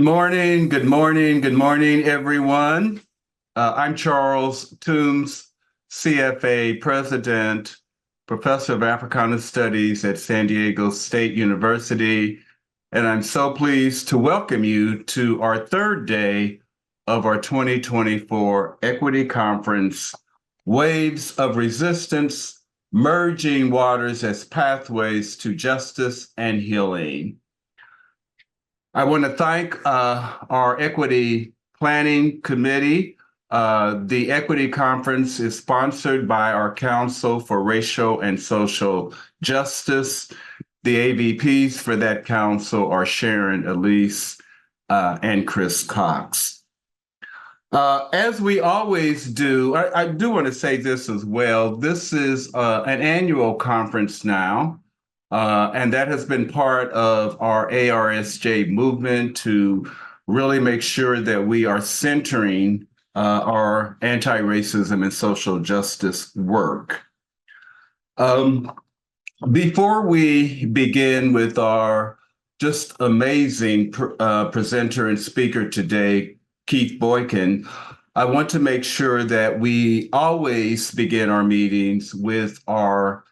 Good morning, everyone. I'm Charles Toombs, CFA President, Professor of Africana Studies at San Diego State University, and I'm so pleased to welcome you to our third day of our 2024 Equity Conference, Waves of Resistance, Merging Waters as Pathways to Justice and Healing. I want to thank our Equity Planning Committee. The Equity Conference is sponsored by our Council for Racial and Social Justice. The AVPs for that council are Sharon Elise and Chris Cox. As we always do, I do want to say this as well. This is an annual conference now. And that has been part of our ARSJ movement to really make sure that we are centering our anti-racism and social justice work. Before we begin with our just amazing presenter and speaker today, Keith Boykin, I want to make sure that we always begin our meetings with our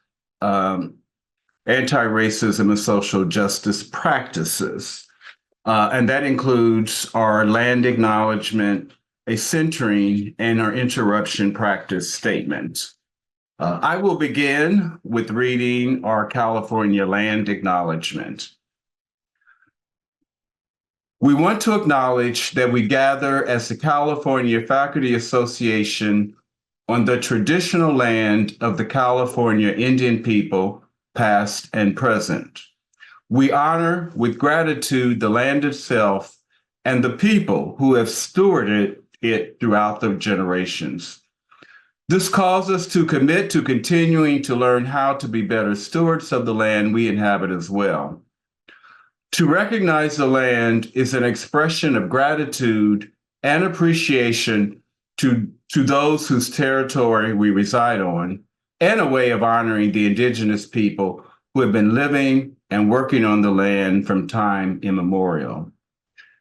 anti-racism and social justice practices. And that includes our land acknowledgement, a centering, and our interruption practice statement. I will begin with reading our California land acknowledgement. We want to acknowledge that we gather as the California Faculty Association on the traditional land of the California Indian people, past and present. We honor with gratitude the land itself and the people who have stewarded it throughout the generations. This calls us to commit to continuing to learn how to be better stewards of the land we inhabit as well. To recognize the land is an expression of gratitude and appreciation to those whose territory we reside on, and a way of honoring the indigenous people who have been living and working on the land from time immemorial.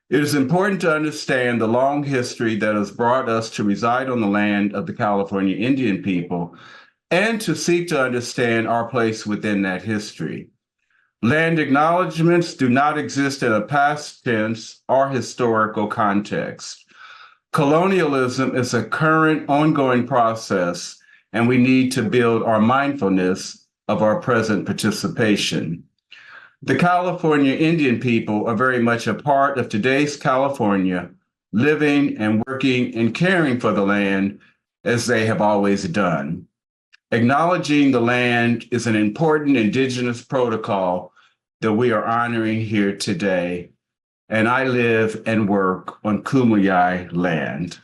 It is important to understand the long history that has brought us to reside on the land of the California Indian people and to seek to understand our place within that history. Land acknowledgements do not exist in a past tense or historical context. Colonialism is a current, ongoing process, and we need to build our mindfulness of our present participation. The California Indian people are very much a part of today's California, living and working and caring for the land as they have always done. Acknowledging the land is an important indigenous protocol that we are honoring here today, and I live and work on Kumeyaay land.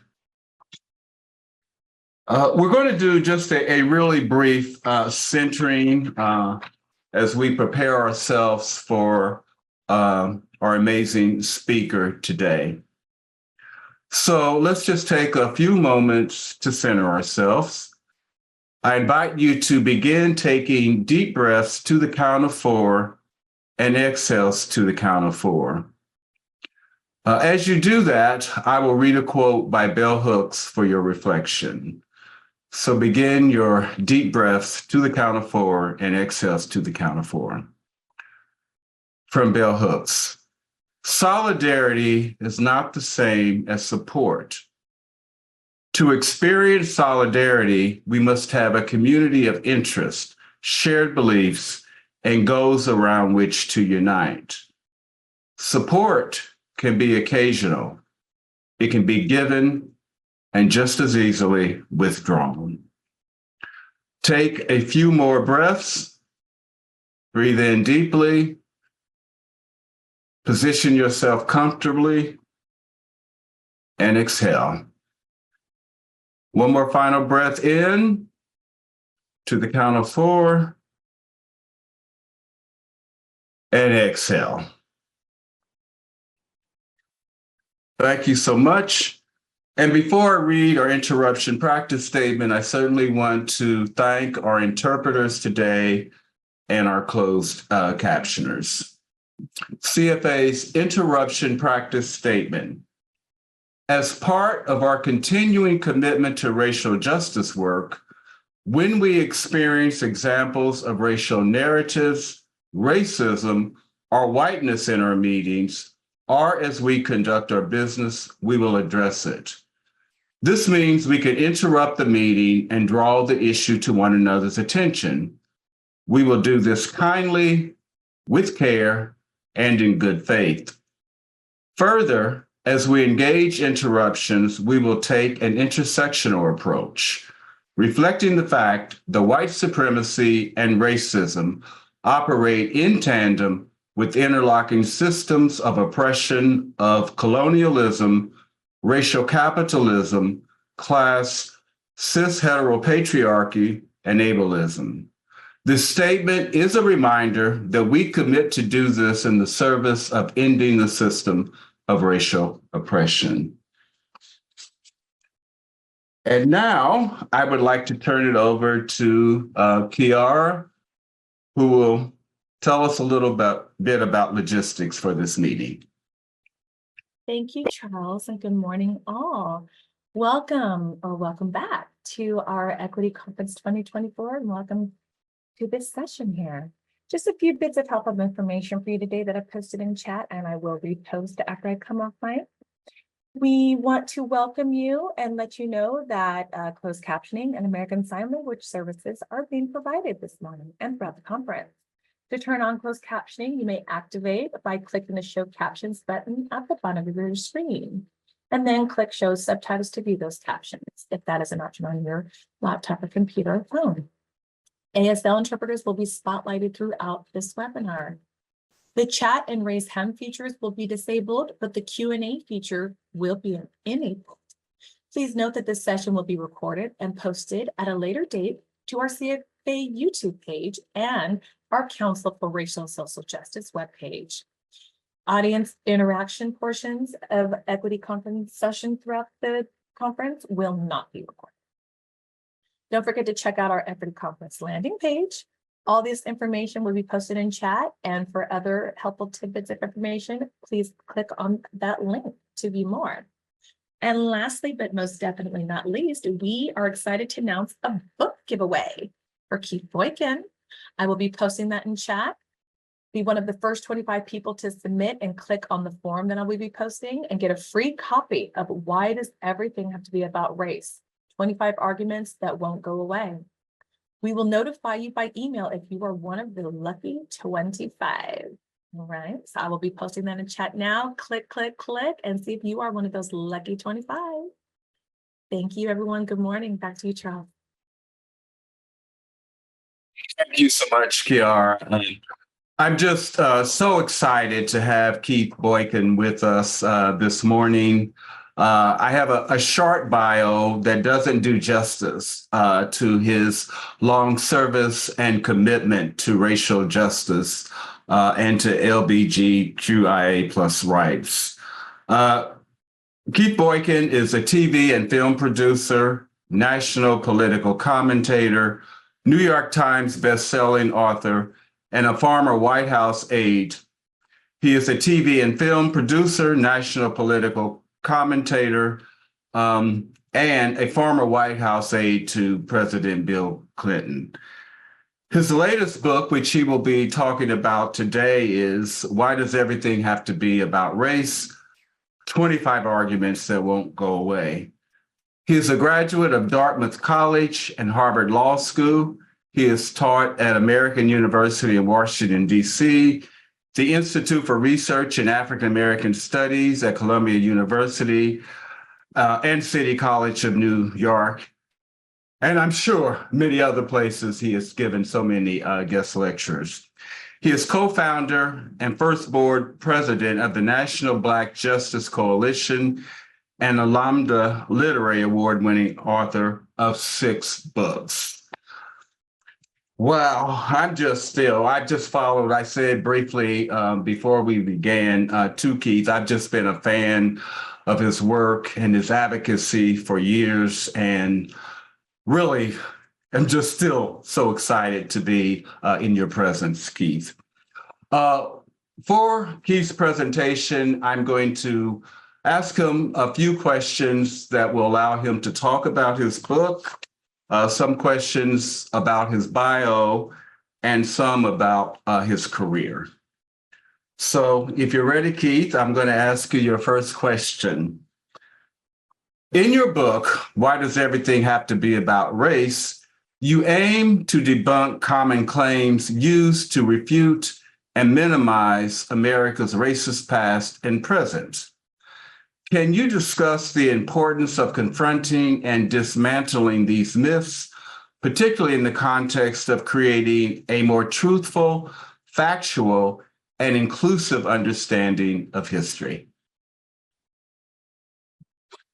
We're going to do just a really brief centering as we prepare ourselves for our amazing speaker today. So let's just take a few moments to center ourselves. I invite you to begin taking deep breaths to the count of 4 and exhales to the count of 4. As you do that, I will read a quote by Bell Hooks for your reflection. So begin your deep breaths to the count of 4 and exhales to the count of 4. From Bell Hooks, solidarity is not the same as support. To experience solidarity, we must have a community of interest, shared beliefs, and goals around which to unite. Support can be occasional. It can be given and just as easily withdrawn. Take a few more breaths. Breathe in deeply. Position yourself comfortably and exhale. One more final breath in to the count of 4 and exhale. Thank you so much. And before I read our interruption practice statement, I certainly want to thank our interpreters today and our closed captioners. CFA's interruption practice statement. As part of our continuing commitment to racial justice work, when we experience examples of racial narratives, racism, or whiteness in our meetings, or as we conduct our business, we will address it. This means we can interrupt the meeting and draw the issue to one another's attention. We will do this kindly, with care, and in good faith. Further, as we engage interruptions, we will take an intersectional approach, reflecting the fact that white supremacy and racism operate in tandem with interlocking systems of oppression of colonialism, racial capitalism, class, cis heteropatriarchy, and ableism. This statement is a reminder that we commit to do this in the service of ending the system of racial oppression. And now I would like to turn it over to Kiara, who will tell us a little bit about logistics for this meeting. Thank you, Charles, and good morning, all. Welcome back to our Equity Conference 2024, and welcome to this session here. Just a few bits of helpful information for you today that I posted in chat, and I will repost after I come off mic. We want to welcome you and let you know that closed captioning and American Sign Language services are being provided this morning and throughout the conference. To turn on closed captioning, you may activate by clicking the Show Captions button at the bottom of your screen, and then click Show Subtitles to view those captions, if that is an option on your laptop or computer or phone. ASL interpreters will be spotlighted throughout this webinar. The chat and raise hand features will be disabled, but the Q&A feature will be enabled. Please note that this session will be recorded and posted at a later date to our CFA YouTube page and our Council for Racial and Social Justice webpage. Audience interaction portions of Equity Conference session throughout the conference will not be recorded. Don't forget to check out our Equity Conference landing page. All this information will be posted in chat, and for other helpful tidbits of information, please click on that link to view more. And lastly, but most definitely not least, we are excited to announce a book giveaway for Keith Boykin. I will be posting that in chat. Be one of the first 25 people to submit and click on the form that I will be posting and get a free copy of Why Does Everything Have to Be About Race? 25 arguments that won't go away. We will notify you by email if you are one of the lucky 25. All right, so I will be posting that in chat now. Click, click, click, and see if you are one of those lucky 25. Thank you, everyone. Good morning. Back to you, Charles. Thank you so much, Kiara. I'm just so excited to have Keith Boykin with us this morning. I have a short bio that doesn't do justice to his long service and commitment to racial justice and to LGBTQIA plus rights. Keith Boykin is a TV and film producer, national political commentator, New York Times bestselling author, and a former White House aide. He is a TV and film producer, national political commentator, and a former White House aide to President Bill Clinton. His latest book, which he will be talking about today, is Why Does Everything Have to Be About Race? 25 Arguments That Won't Go Away. He is a graduate of Dartmouth College and Harvard Law School. He is taught at American University in Washington, D.C., the Institute for Research in African American Studies at Columbia University, and City College of New York. And I'm sure many other places he has given so many guest lectures. He is co-founder and first board president of the National Black Justice Coalition and a Lambda Literary Award-winning author of 6 books. Wow, I just followed, I said briefly before we began to Keith, I've just been a fan of his work and his advocacy for years, and really am just still so excited to be in your presence, Keith. For Keith's presentation, I'm going to ask him a few questions that will allow him to talk about his book, some questions about his bio, and some about his career. So if you're ready, Keith, I'm going to ask you your first question. In your book, Why Does Everything Have to Be About Race? You aim to debunk common claims used to refute and minimize America's racist past and present. Can you discuss the importance of confronting and dismantling these myths, particularly in the context of creating a more truthful, factual, and inclusive understanding of history?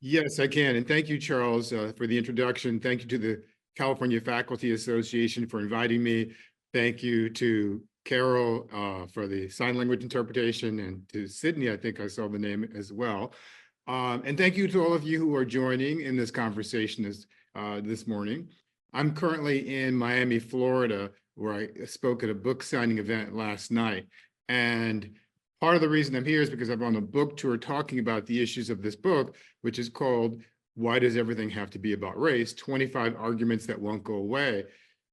Yes, I can. And thank you, Charles, for the introduction. Thank you to the California Faculty Association for inviting me. Thank you to Carol for the sign language interpretation, and to Sydney, I think I saw the name as well. And thank you to all of you who are joining in this conversation this morning. I'm currently in Miami, Florida, where I spoke at a book signing event last night. And part of the reason I'm here is because I'm on a book tour talking about the issues of this book, which is called Why Does Everything Have to Be About Race? 25 Arguments That Won't Go Away.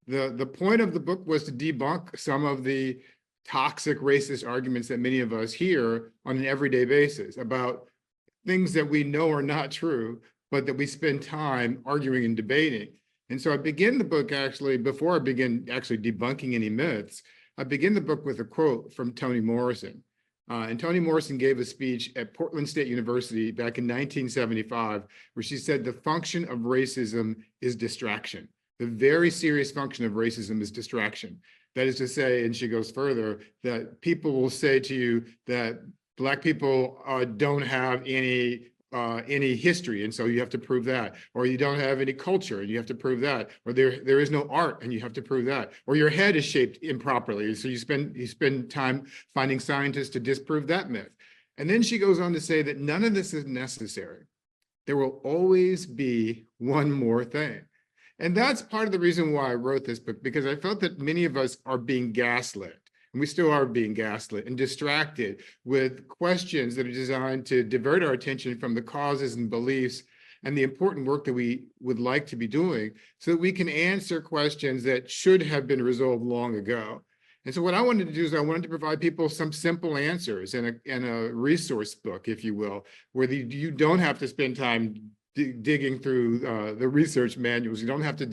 The point of the book was to debunk some of the toxic racist arguments that many of us hear on an everyday basis about things that we know are not true, but that we spend time arguing and debating. And so I begin the book actually, before I begin actually debunking any myths, I begin the book with a quote from Toni Morrison. And Toni Morrison gave a speech at Portland State University back in 1975, where she said the function of racism is distraction. The very serious function of racism is distraction. That is to say, and she goes further, that people will say to you that Black people don't have any history, and so you have to prove that, or you don't have any culture and you have to prove that, or there is no art and you have to prove that, or your head is shaped improperly, so you spend time finding scientists to disprove that myth. And then she goes on to say that none of this is necessary. There will always be one more thing. And that's part of the reason why I wrote this book, because I felt that many of us are being gaslit. And we still are being gaslit and distracted with questions that are designed to divert our attention from the causes and beliefs and the important work that we would like to be doing, so that we can answer questions that should have been resolved long ago. And so what I wanted to do is I wanted to provide people some simple answers in a resource book, if you will, where you don't have to spend time digging through the research manuals. You don't have to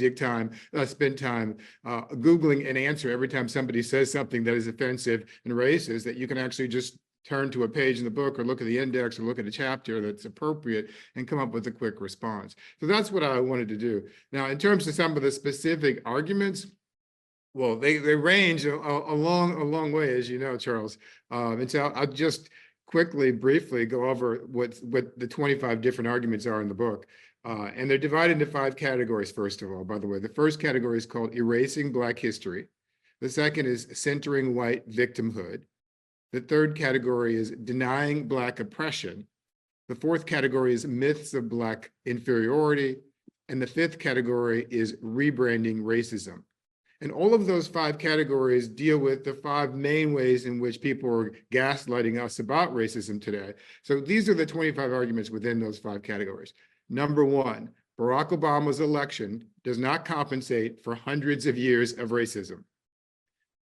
spend time Googling an answer every time somebody says something that is offensive and racist, that you can actually just turn to a page in the book or look at the index or look at a chapter that's appropriate and come up with a quick response. So that's what I wanted to do. Now, in terms of some of the specific arguments, well, they range a long way, as you know, Charles. And so I'll just briefly go over what the 25 different arguments are in the book. And they're divided into 5 categories, first of all, by the way. The first category is called erasing Black history. The second is centering white victimhood. The third category is denying Black oppression. The fourth category is myths of Black inferiority. And the fifth category is rebranding racism. And all of those 5 categories deal with the 5 main ways in which people are gaslighting us about racism today. So these are the 25 arguments within those 5 categories. Number 1, Barack Obama's election does not compensate for hundreds of years of racism.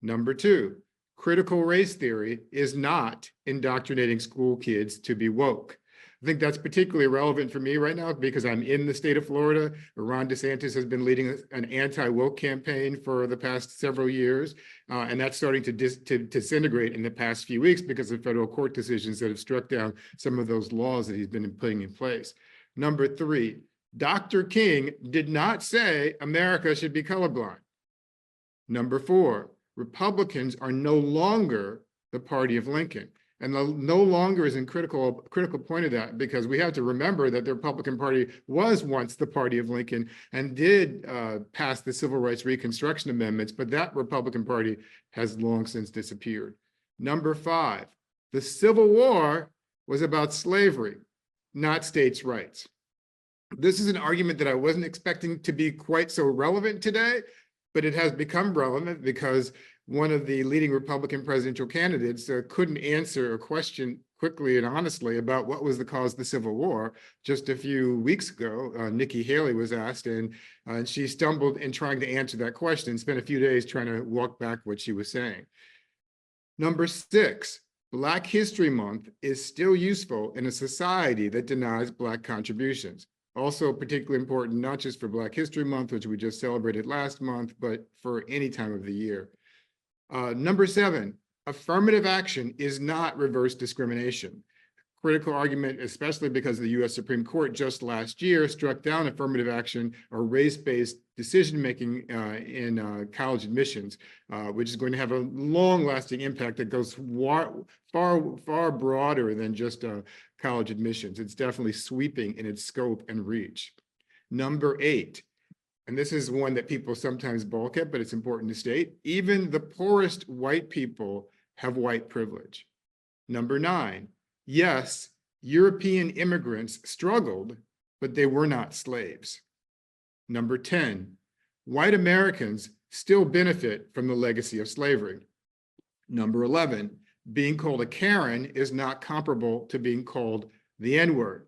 Number 2, critical race theory is not indoctrinating school kids to be woke. I think that's particularly relevant for me right now because I'm in the state of Florida, where Ron DeSantis has been leading an anti-woke campaign for the past several years. And that's starting to disintegrate in the past few weeks because of federal court decisions that have struck down some of those laws that he's been putting in place. Number 3, Dr. King did not say America should be colorblind. Number 4, Republicans are no longer the party of Lincoln. And the no longer is in critical point of that, because we have to remember that the Republican Party was once the party of Lincoln and did pass the Civil Rights Reconstruction Amendments, but that Republican Party has long since disappeared. Number 5, the Civil War was about slavery, not states' rights. This is an argument that I wasn't expecting to be quite so relevant today, but it has become relevant because one of the leading Republican presidential candidates couldn't answer a question quickly and honestly about what was the cause of the Civil War. Just a few weeks ago, Nikki Haley was asked, and she stumbled in trying to answer that question and spent a few days trying to walk back what she was saying. Number 6, Black History Month is still useful in a society that denies Black contributions. Also particularly important, not just for Black History Month, which we just celebrated last month, but for any time of the year. Number 7, affirmative action is not reverse discrimination. Critical argument, especially because the US Supreme Court just last year struck down affirmative action or race-based decision-making in college admissions, which is going to have a long-lasting impact that goes far broader than just college admissions. It's definitely sweeping in its scope and reach. Number 8, and this is one that people sometimes balk at, but it's important to state, even the poorest white people have white privilege. Number 9, yes, European immigrants struggled, but they were not slaves. Number 10, white Americans still benefit from the legacy of slavery. Number 11, being called a Karen is not comparable to being called the N-word.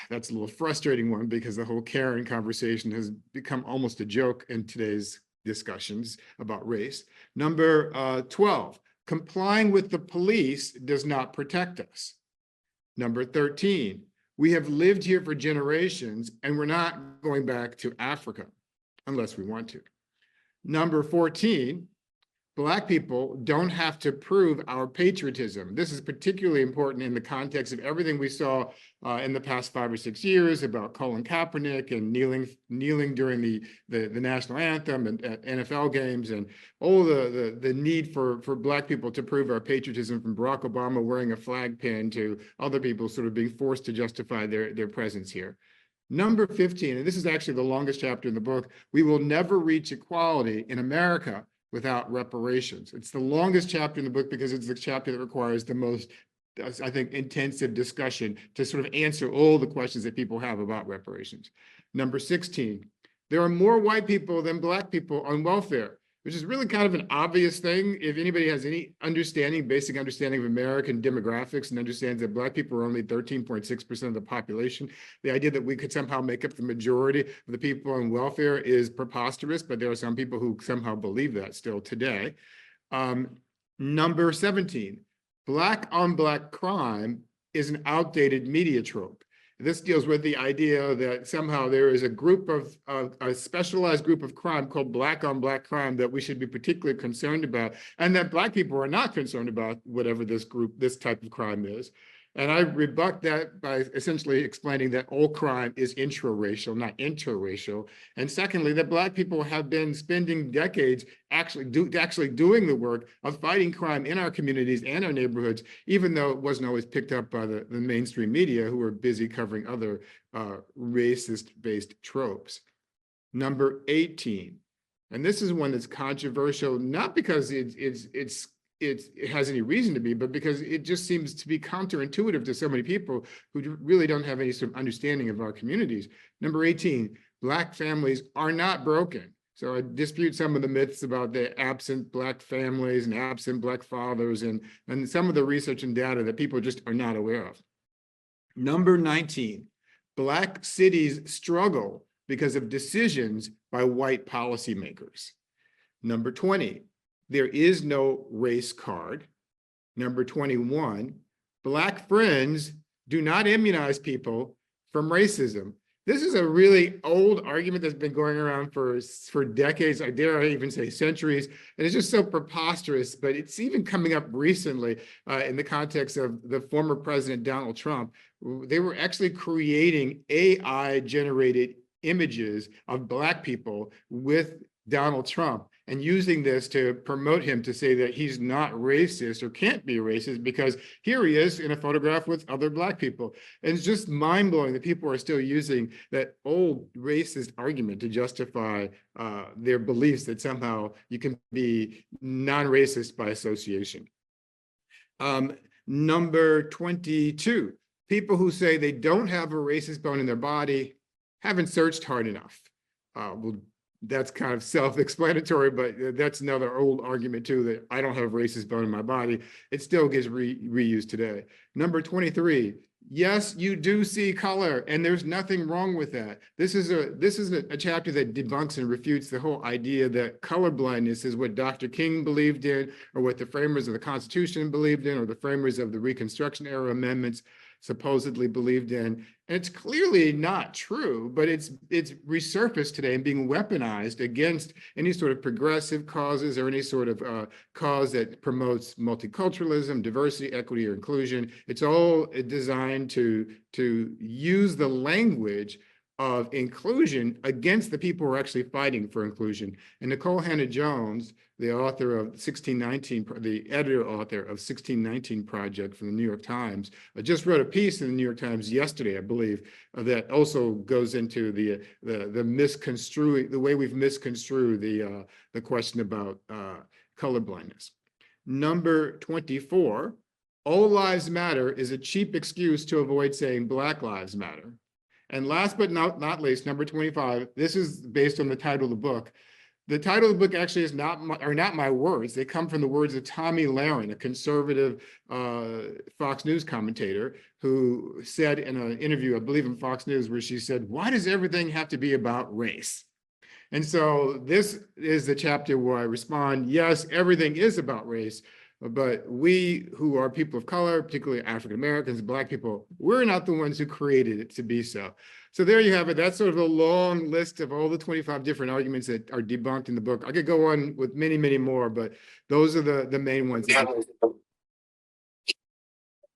That's a little frustrating one because the whole Karen conversation has become almost a joke in today's discussions about race. Number 12, complying with the police does not protect us. Number 13, we have lived here for generations and we're not going back to Africa unless we want to. Number 14, Black people don't have to prove our patriotism. This is particularly important in the context of everything we saw in the past 5 or 6 years about Colin Kaepernick and kneeling during the national anthem and NFL games, and all the need for Black people to prove our patriotism, from Barack Obama wearing a flag pin to other people sort of being forced to justify their presence here. Number 15, and this is actually the longest chapter in the book, we will never reach equality in America without reparations. It's the longest chapter in the book because it's the chapter that requires the most, I think, intensive discussion to sort of answer all the questions that people have about reparations. Number 16, there are more white people than Black people on welfare, which is really kind of an obvious thing. If anybody has any understanding, basic understanding of American demographics and understands that Black people are only 13.6% of the population, the idea that we could somehow make up the majority of the people on welfare is preposterous, but there are some people who somehow believe that still today. Number 17, Black on Black crime is an outdated media trope. This deals with the idea that somehow there is a group of a specialized group of crime called Black on Black crime that we should be particularly concerned about, and that Black people are not concerned about whatever this type of crime is. And I rebut that by essentially explaining that all crime is intraracial, not interracial. And secondly, that Black people have been spending decades actually doing the work of fighting crime in our communities and our neighborhoods, even though it wasn't always picked up by the mainstream media, who were busy covering other racist-based tropes. Number 18, and this is one that's controversial, not because it has any reason to be, but because it just seems to be counterintuitive to so many people who really don't have any sort of understanding of our communities. Number 18, Black families are not broken. So I dispute some of the myths about the absent Black families and absent Black fathers and some of the research and data that people just are not aware of. Number 19, Black cities struggle because of decisions by white policymakers. Number 20, there is no race card. Number 21, Black friends do not immunize people from racism. This is a really old argument that's been going around for decades, I dare even say centuries, and it's just so preposterous, but it's even coming up recently in the context of the former President Donald Trump. They were actually creating AI-generated images of Black people with Donald Trump and using this to promote him, to say that he's not racist or can't be racist because here he is in a photograph with other Black people. And it's just mind-blowing that people are still using that old racist argument to justify their beliefs that somehow you can be non-racist by association. Number 22, people who say they don't have a racist bone in their body haven't searched hard enough. We'll that's kind of self-explanatory, but that's another old argument too, that I don't have racist bone in my body. It still gets reused today. Number 23, yes, you do see color, and there's nothing wrong with that. This is a chapter that debunks and refutes the whole idea that colorblindness is what Dr. King believed in, or what the framers of the Constitution believed in, or the framers of the Reconstruction era amendments supposedly believed in. And it's clearly not true, but it's resurfaced today and being weaponized against any sort of progressive causes or any sort of cause that promotes multiculturalism, diversity, equity, or inclusion. It's all designed to use the language of inclusion against the people who are actually fighting for inclusion. And Nicole Hannah-Jones, the author of 1619, the editor-author of 1619 Project from the New York Times, just wrote a piece in the New York Times yesterday, I believe, that also goes into the misconstruing, the way we've misconstrued the question about colorblindness. Number 24, all lives matter is a cheap excuse to avoid saying Black Lives Matter. And last but not least, number 25, this is based on the title of the book. The title of the book actually is not my words. They come from the words of Tommy Lahren, a conservative Fox News commentator, who said in an interview, I believe in Fox News, where she said, "Why does everything have to be about race?" And so this is the chapter where I respond, yes, everything is about race, but we who are people of color, particularly African Americans, Black people, we're not the ones who created it to be so. So there you have it. That's sort of a long list of all the 25 different arguments that are debunked in the book. I could go on with many, many more, but those are the main ones. Thank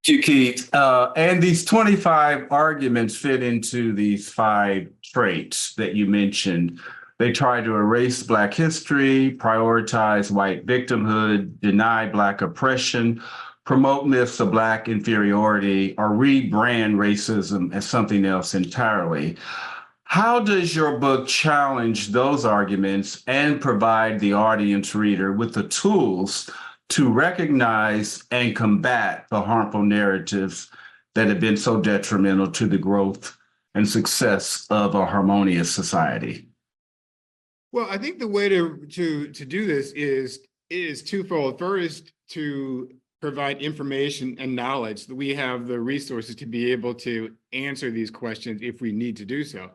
you, Keith. And these 25 arguments fit into these 5 traits that you mentioned. They try to erase Black history, prioritize white victimhood, deny Black oppression, promote myths of Black inferiority, or rebrand racism as something else entirely. How does your book challenge those arguments and provide the audience reader with the tools to recognize and combat the harmful narratives that have been so detrimental to the growth and success of a harmonious society? Well, I think the way to do this is twofold. First, to provide information and knowledge that we have the resources to be able to answer these questions if we need to do so.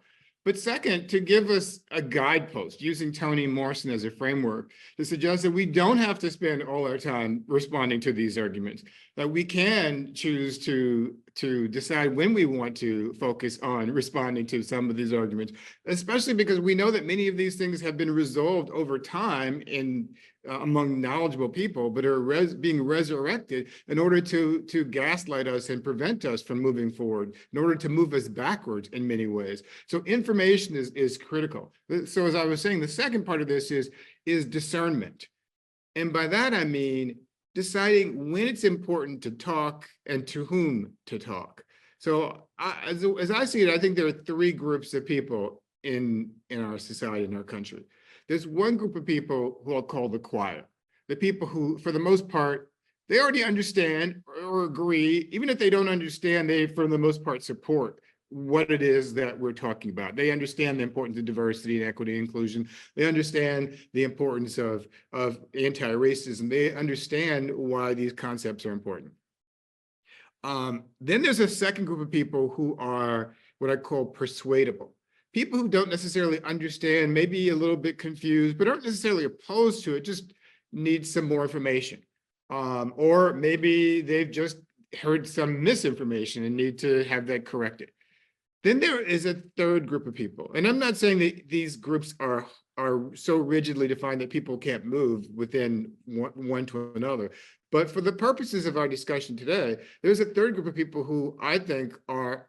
But second, to give us a guidepost using Toni Morrison as a framework to suggest that we don't have to spend all our time responding to these arguments, that we can choose to decide when we want to focus on responding to some of these arguments, especially because we know that many of these things have been resolved over time in among knowledgeable people, but are being resurrected in order to gaslight us and prevent us from moving forward, in order to move us backwards in many ways. So information is critical. So as I was saying, the second part of this is discernment. And by that, I mean deciding when it's important to talk and to whom to talk. So as I see it, I think there are 3 groups of people in our society, in our country. There's one group of people who I'll call the choir, the people who, for the most part, they already understand or agree. Even if they don't understand, they, for the most part, support what it is that we're talking about. They understand the importance of diversity and equity and inclusion. They understand the importance of anti-racism. They understand why these concepts are important. Then there's a second group of people who are what I call persuadable. People who don't necessarily understand, maybe a little bit confused, but aren't necessarily opposed to it, just need some more information. Or maybe they've just heard some misinformation and need to have that corrected. Then there is a third group of people. And I'm not saying that these groups are so rigidly defined that people can't move within one to another. But for the purposes of our discussion today, there's a third group of people who I think are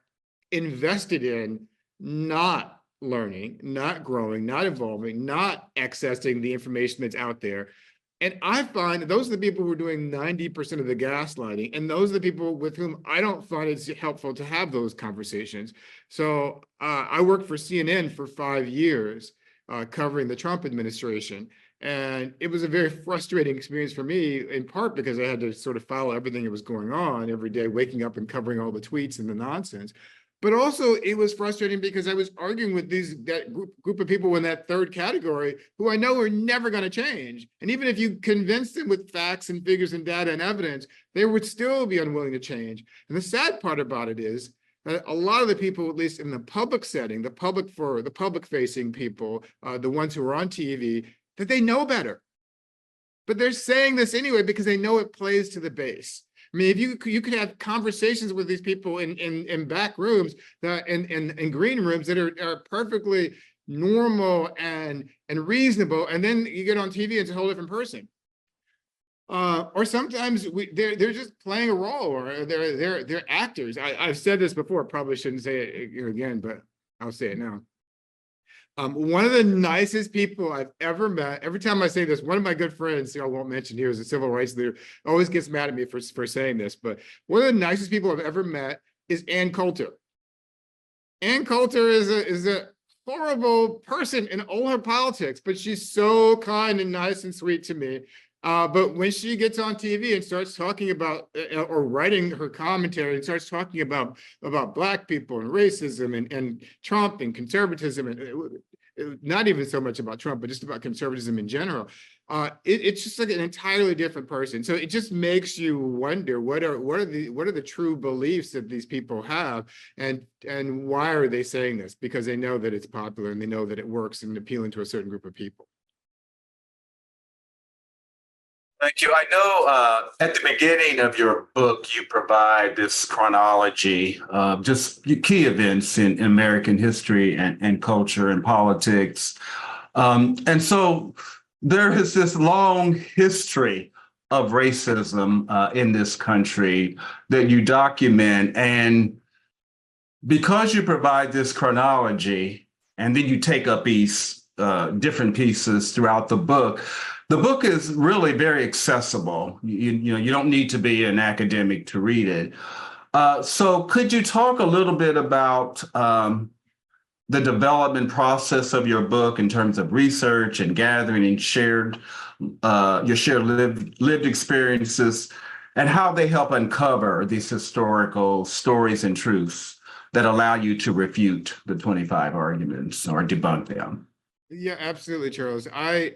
invested in not learning, not growing, not evolving, not accessing the information that's out there. And I find that those are the people who are doing 90% of the gaslighting, and those are the people with whom I don't find it's helpful to have those conversations. So I worked for CNN for 5 years covering the Trump administration, and it was a very frustrating experience for me, in part because I had to sort of follow everything that was going on every day, waking up and covering all the tweets and the nonsense. But also it was frustrating because I was arguing with that group of people in that third category who I know are never going to change. And even if you convince them with facts and figures and data and evidence, they would still be unwilling to change. And the sad part about it is that a lot of the people, at least in the public setting, the public facing people, the ones who are on TV, that they know better. But they're saying this anyway because they know it plays to the base. I mean, if you could have conversations with these people in back rooms, in green rooms that are perfectly normal and reasonable, and then you get on TV and it's a whole different person. Or sometimes they're just playing a role, or they're actors. I've said this before, probably shouldn't say it again, but I'll say it now. One of the nicest people I've ever met, every time I say this, one of my good friends, who I won't mention here, is a civil rights leader, always gets mad at me for saying this, but one of the nicest people I've ever met is Ann Coulter. Ann Coulter is a horrible person in all her politics, but she's so kind and nice and sweet to me. But when she gets on TV and starts talking about or writing her commentary and starts talking about Black people and racism and Trump and conservatism, and not even so much about Trump, but just about conservatism in general, it's just like an entirely different person. So it just makes you wonder what are the true beliefs that these people have, and why are they saying this? Because they know that it's popular and they know that it works and appealing to a certain group of people. Thank you. I know at the beginning of your book, you provide this chronology of just key events in American history and culture and politics. And so there is this long history of racism in this country that you document. And because you provide this chronology, and then you take up these different pieces throughout the book is really very accessible. You don't need to be an academic to read it. So could you talk a little bit about the development process of your book in terms of research and gathering and your shared lived experiences, and how they help uncover these historical stories and truths that allow you to refute the 25 arguments or debunk them? Yeah, absolutely, Charles. I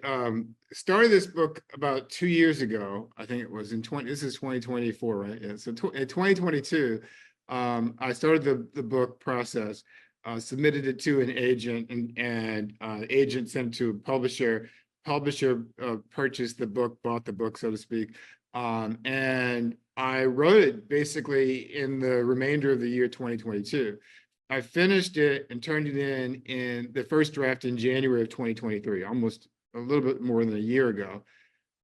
started this book about 2 years ago. I think it was this is 2024, right? Yeah. So in 2022, I started the book process, submitted it to an agent, and agent sent it to a publisher. Publisher purchased the book, bought the book, so to speak. And I wrote it basically in the remainder of the year 2022. I finished it and turned it in the first draft in January of 2023, almost a little bit more than a year ago.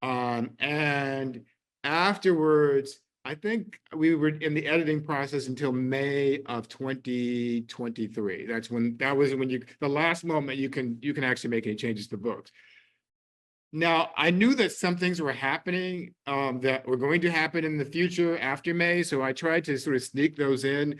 And afterwards, I think we were in the editing process until May of 2023. That was when the last moment you can actually make any changes to books. Now, I knew that some things were happening that were going to happen in the future after May, so I tried to sort of sneak those in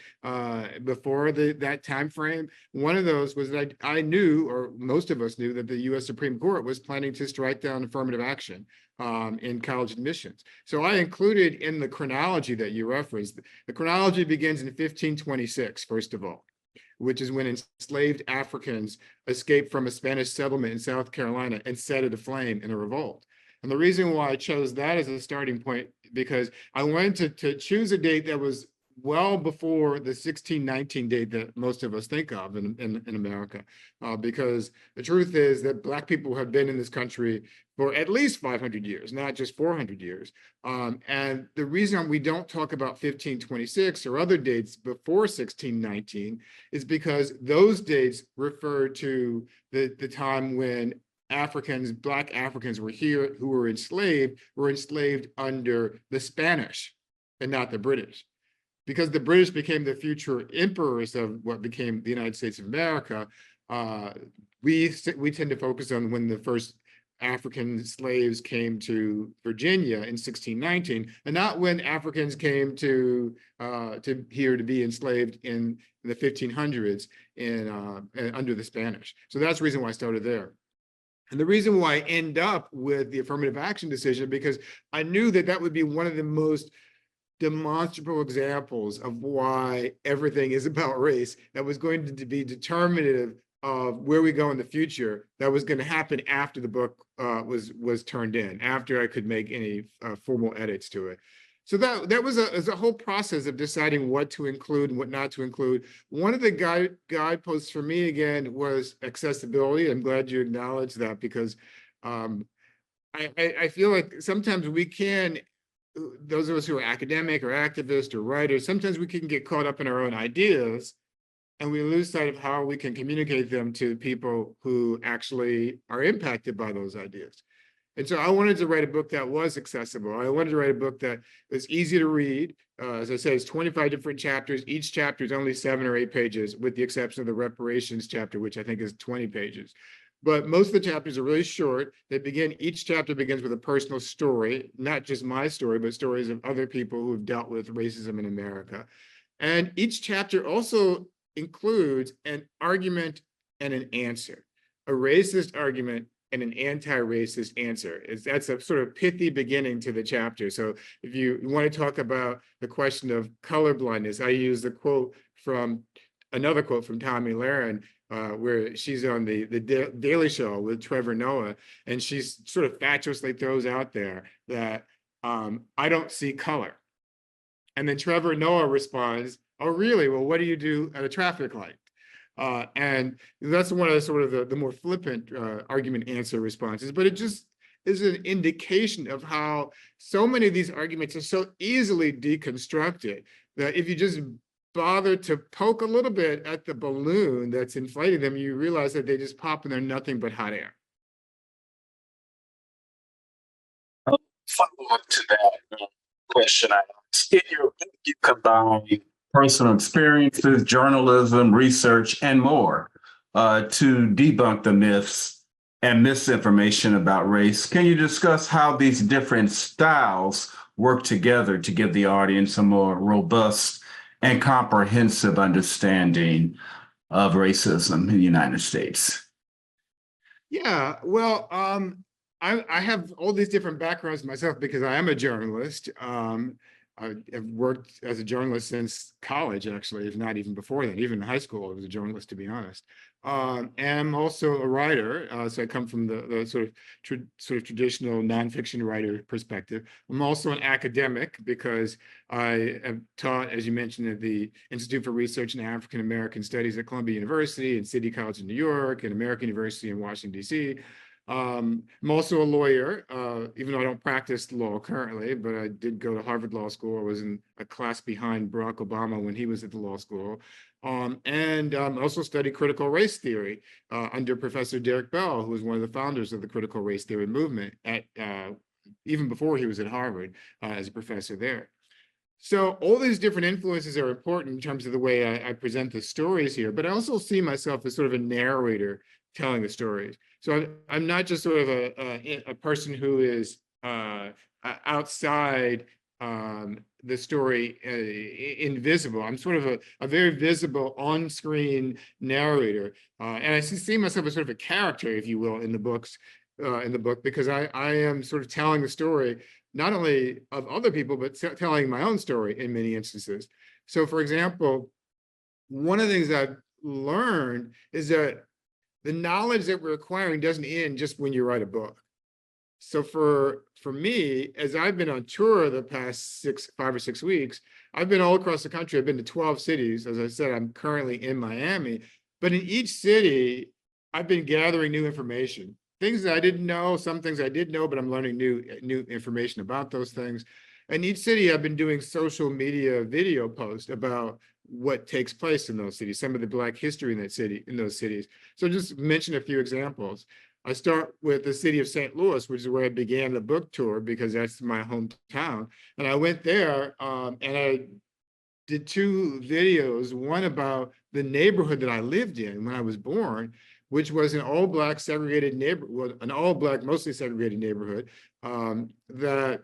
before that time frame. One of those was that I knew, or most of us knew, that the U.S. Supreme Court was planning to strike down affirmative action in college admissions. So I included in the chronology that you referenced, the chronology begins in 1526, first of all, which is when enslaved Africans escaped from a Spanish settlement in South Carolina and set it aflame in a revolt. And the reason why I chose that as a starting point, because I wanted to choose a date that was well before the 1619 date that most of us think of in America, because the truth is that Black people have been in this country for at least 500 years, not just 400 years. And the reason we don't talk about 1526 or other dates before 1619 is because those dates refer to the time when Black Africans were here who were enslaved under the Spanish and not the British. Because the British became the future emperors of what became the United States of America, we tend to focus on when the first African slaves came to Virginia in 1619, and not when Africans came to here to be enslaved in the 1500s under the Spanish. So that's the reason why I started there. And the reason why I end up with the affirmative action decision, because I knew that would be one of the most demonstrable examples of why everything is about race that was going to be determinative of where we go in the future, that was going to happen after the book was turned in, after I could make any formal edits to it. So that was a whole process of deciding what to include and what not to include. One of the guideposts for me, again, was accessibility. I'm glad you acknowledged that, because I feel like sometimes we can, those of us who are academic or activists or writers, sometimes we can get caught up in our own ideas and we lose sight of how we can communicate them to people who actually are impacted by those ideas. And so I wanted to write a book that was accessible. I wanted to write a book that was easy to read. As I said, it's 25 different chapters. Each chapter is only 7 or 8 pages, with the exception of the reparations chapter, which I think is 20 pages. But most of the chapters are really short. Each chapter begins with a personal story, not just my story, but stories of other people who have dealt with racism in America. And each chapter also includes an argument and an answer, a racist argument and an anti-racist answer. That's a sort of pithy beginning to the chapter. So if you want to talk about the question of colorblindness, I use another quote from Tomi Lahren, where she's on the Daily Show with Trevor Noah, and she sort of fatuously throws out there that I don't see color. And then Trevor Noah responds, "Oh, really? Well, what do you do at a traffic light?" And that's one of the sort of the more flippant argument answer responses, but it just is an indication of how so many of these arguments are so easily deconstructed that if you just bother to poke a little bit at the balloon that's inflating them, you realize that they just pop and they're nothing but hot air. Follow up to that question I asked. In your book, you combine personal experiences, journalism, research, and more to debunk the myths and misinformation about race. Can you discuss how these different styles work together to give the audience a more robust and comprehensive understanding of racism in the United States? Yeah, well, I have all these different backgrounds myself because I am a journalist. I have worked as a journalist since college, actually, if not even before that. Even in high school, I was a journalist, to be honest. And I'm also a writer, so I come from the sort of traditional nonfiction writer perspective. I'm also an academic because I have taught, as you mentioned, at the Institute for Research in African American Studies at Columbia University and City College in New York and American University in Washington, D.C. I'm also a lawyer, even though I don't practice law currently, but I did go to Harvard Law School. I was in a class behind Barack Obama when he was at the law school. And also studied critical race theory under Professor Derek Bell, who was one of the founders of the critical race theory movement even before he was at Harvard as a professor there. So all these different influences are important in terms of the way I present the stories here, but I also see myself as sort of a narrator telling the stories. So I'm not just sort of a person who is outside the story invisible. I'm sort of a very visible on-screen narrator. And I see myself as sort of a character, if you will, in the book, because I am sort of telling the story not only of other people, but telling my own story in many instances. So for example, one of the things I've learned is that the knowledge that we're acquiring doesn't end just when you write a book. So for me, as I've been on tour the past 5 or 6 weeks, I've been all across the country. I've been to 12 cities. As I said, I'm currently in Miami, but in each city, I've been gathering new information. Things that I didn't know, some things I did know, but I'm learning new information about those things. In each city, I've been doing social media video posts about what takes place in those cities, some of the Black history in those cities. So just mention a few examples. I start with the city of St. Louis, which is where I began the book tour because that's my hometown. And I went there and I did 2 videos, one about the neighborhood that I lived in when I was born, which was an all-Black segregated neighborhood, well, an all-Black, mostly segregated neighborhood that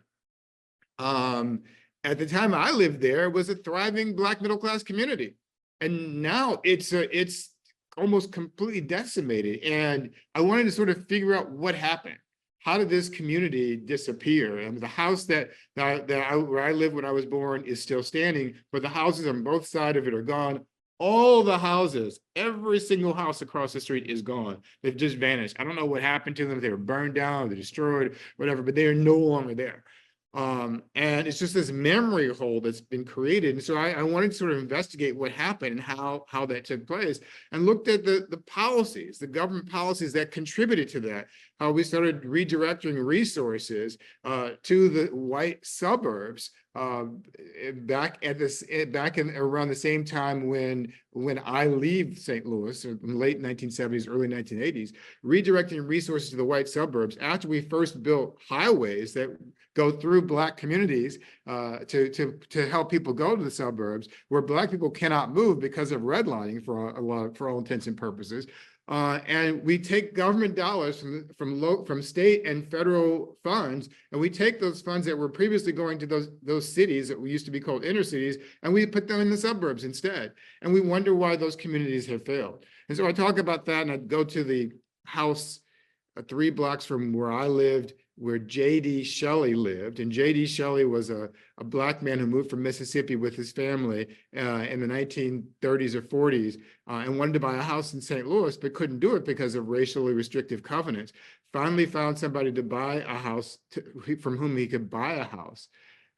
at the time I lived there was a thriving Black middle-class community. And now it's almost completely decimated. And I wanted to sort of figure out what happened. how did this community disappear? And the house where I lived when I was born is still standing, but the houses on both sides of it are gone. All the houses, every single house across the street is gone. They've just vanished. I don't know what happened to them. They were burned down, they're destroyed, whatever, but they are no longer there. And it's just this memory hole that's been created. And so I wanted to sort of investigate what happened and how that took place, and looked at the policies, the government policies that contributed to that, how we started redirecting resources to the white suburbs back in around the same time when I leave St. Louis in the late 1970s, early 1980s, redirecting resources to the white suburbs after we first built highways that go through Black communities to help people go to the suburbs where Black people cannot move because of redlining for all intents and purposes. And we take government dollars from state and federal funds, and we take those funds that were previously going to those cities that used to be called inner cities, and we put them in the suburbs instead. And we wonder why those communities have failed. And so I talk about that, and I go to the house 3 blocks from where I lived, where J.D. Shelley lived. And J.D. Shelley was a Black man who moved from Mississippi with his family in the 1930s or 40s and wanted to buy a house in St. Louis, but couldn't do it because of racially restrictive covenants. Finally found somebody to buy a house from whom he could buy a house.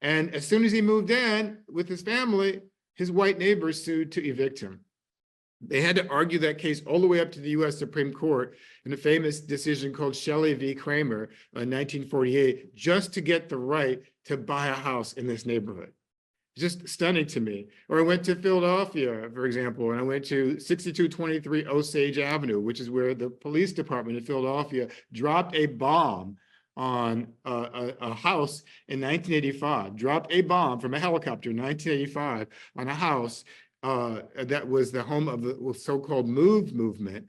And as soon as he moved in with his family, his white neighbors sued to evict him. They had to argue that case all the way up to the U.S. Supreme Court in a famous decision called Shelley v. Kramer in 1948, just to get the right to buy a house in this neighborhood. Just stunning to me. Or I went to Philadelphia, for example, and I went to 6223 Osage Avenue, which is where the police department in Philadelphia dropped a bomb on a house in 1985, dropped a bomb from a helicopter in 1985 on a house that was the home of the so-called MOVE movement,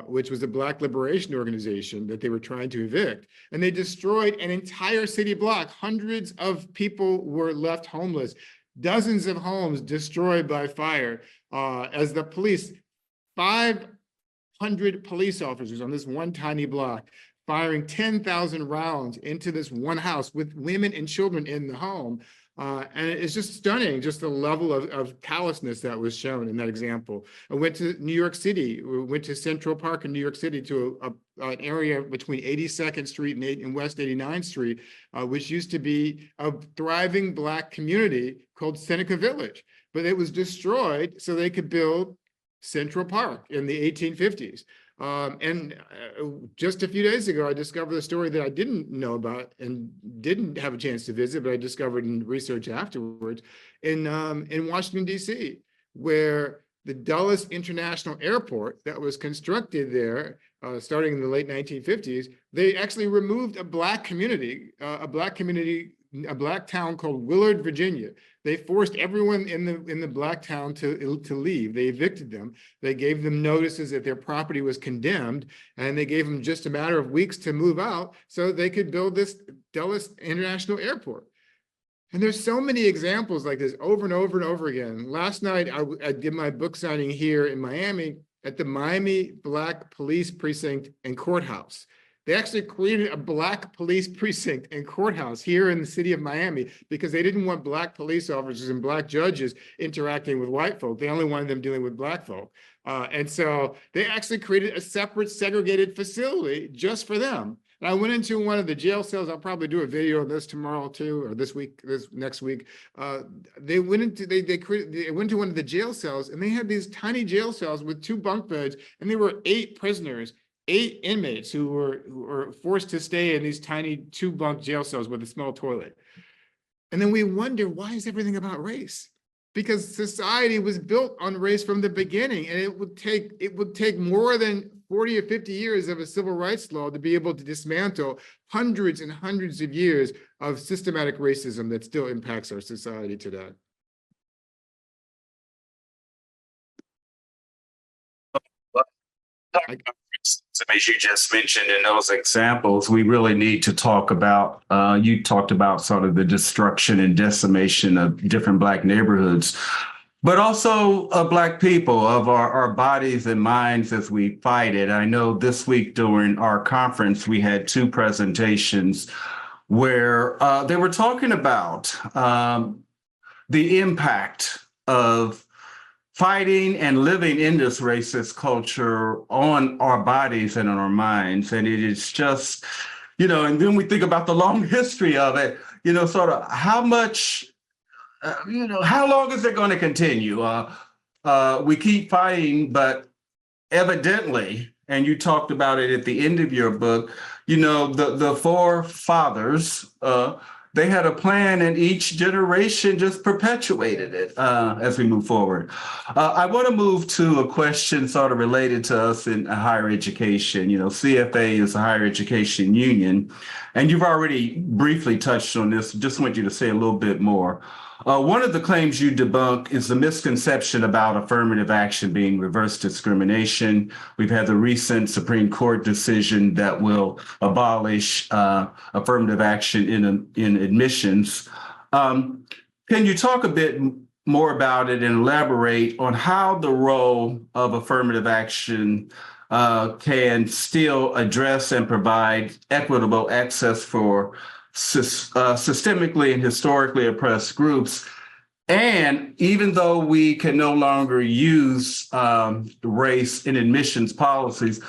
which was a Black liberation organization that they were trying to evict. And they destroyed an entire city block. Hundreds of people were left homeless. Dozens of homes destroyed by fire as the police, 500 police officers on this one tiny block, firing 10,000 rounds into this one house with women and children in the home. And it's just stunning, just the level of callousness that was shown in that example. I went to New York City, we went to Central Park in New York City to an area between 82nd Street and West 89th Street, which used to be a thriving Black community called Seneca Village. But it was destroyed so they could build Central Park in the 1850s. Just a few days ago, I discovered a story that I didn't know about and didn't have a chance to visit, but I discovered in research afterwards in Washington, D.C., where the Dulles International Airport that was constructed there starting in the late 1950s, they actually removed a Black community, a Black town called Willard, Virginia. They forced everyone in the Black town to leave. They evicted them. They gave them notices that their property was condemned, and they gave them just a matter of weeks to move out so they could build this Dulles International Airport. And there's so many examples like this over and over and over again. Last night, I did my book signing here in Miami at the Miami Black Police Precinct and Courthouse. They actually created a Black police precinct and courthouse here in the city of Miami because they didn't want Black police officers and Black judges interacting with white folk. They only wanted them dealing with Black folk. And so they actually created a separate segregated facility just for them. And I went into one of the jail cells. I'll probably do a video of this tomorrow too, or this next week. They went into one of the jail cells, and they had these tiny jail cells with 2 bunk beds, and there were 8 prisoners, 8 inmates who were forced to stay in these tiny 2-bunk jail cells with a small toilet. And then we wonder, why is everything about race? Because society was built on race from the beginning, and it would take more than 40 or 50 years of a civil rights law to be able to dismantle hundreds and hundreds of years of systematic racism that still impacts our society today. As you just mentioned in those examples, we really need to talk about, you talked about sort of the destruction and decimation of different Black neighborhoods. but also Black people, of our bodies and minds as we fight it. I know this week during our conference, we had two presentations where they were talking about the impact of fighting and living in this racist culture on our bodies and on our minds. And it is just, and then we think about the long history of it, sort of how much, how long is it going to continue? We keep fighting, but evidently, and you talked about it at the end of your book, the forefathers, they had a plan, and each generation just perpetuated it as we move forward. I want to move to a question sort of related to us in higher education. CFA is a higher education union, and you've already briefly touched on this. Just want you to say a little bit more. One of the claims you debunk is the misconception about affirmative action being reverse discrimination. We've had the recent Supreme Court decision that will abolish affirmative action in admissions. Can you talk a bit more about it and elaborate on how the role of affirmative action can still address and provide equitable access for systemically and historically oppressed groups? And even though we can no longer use race in admissions policies,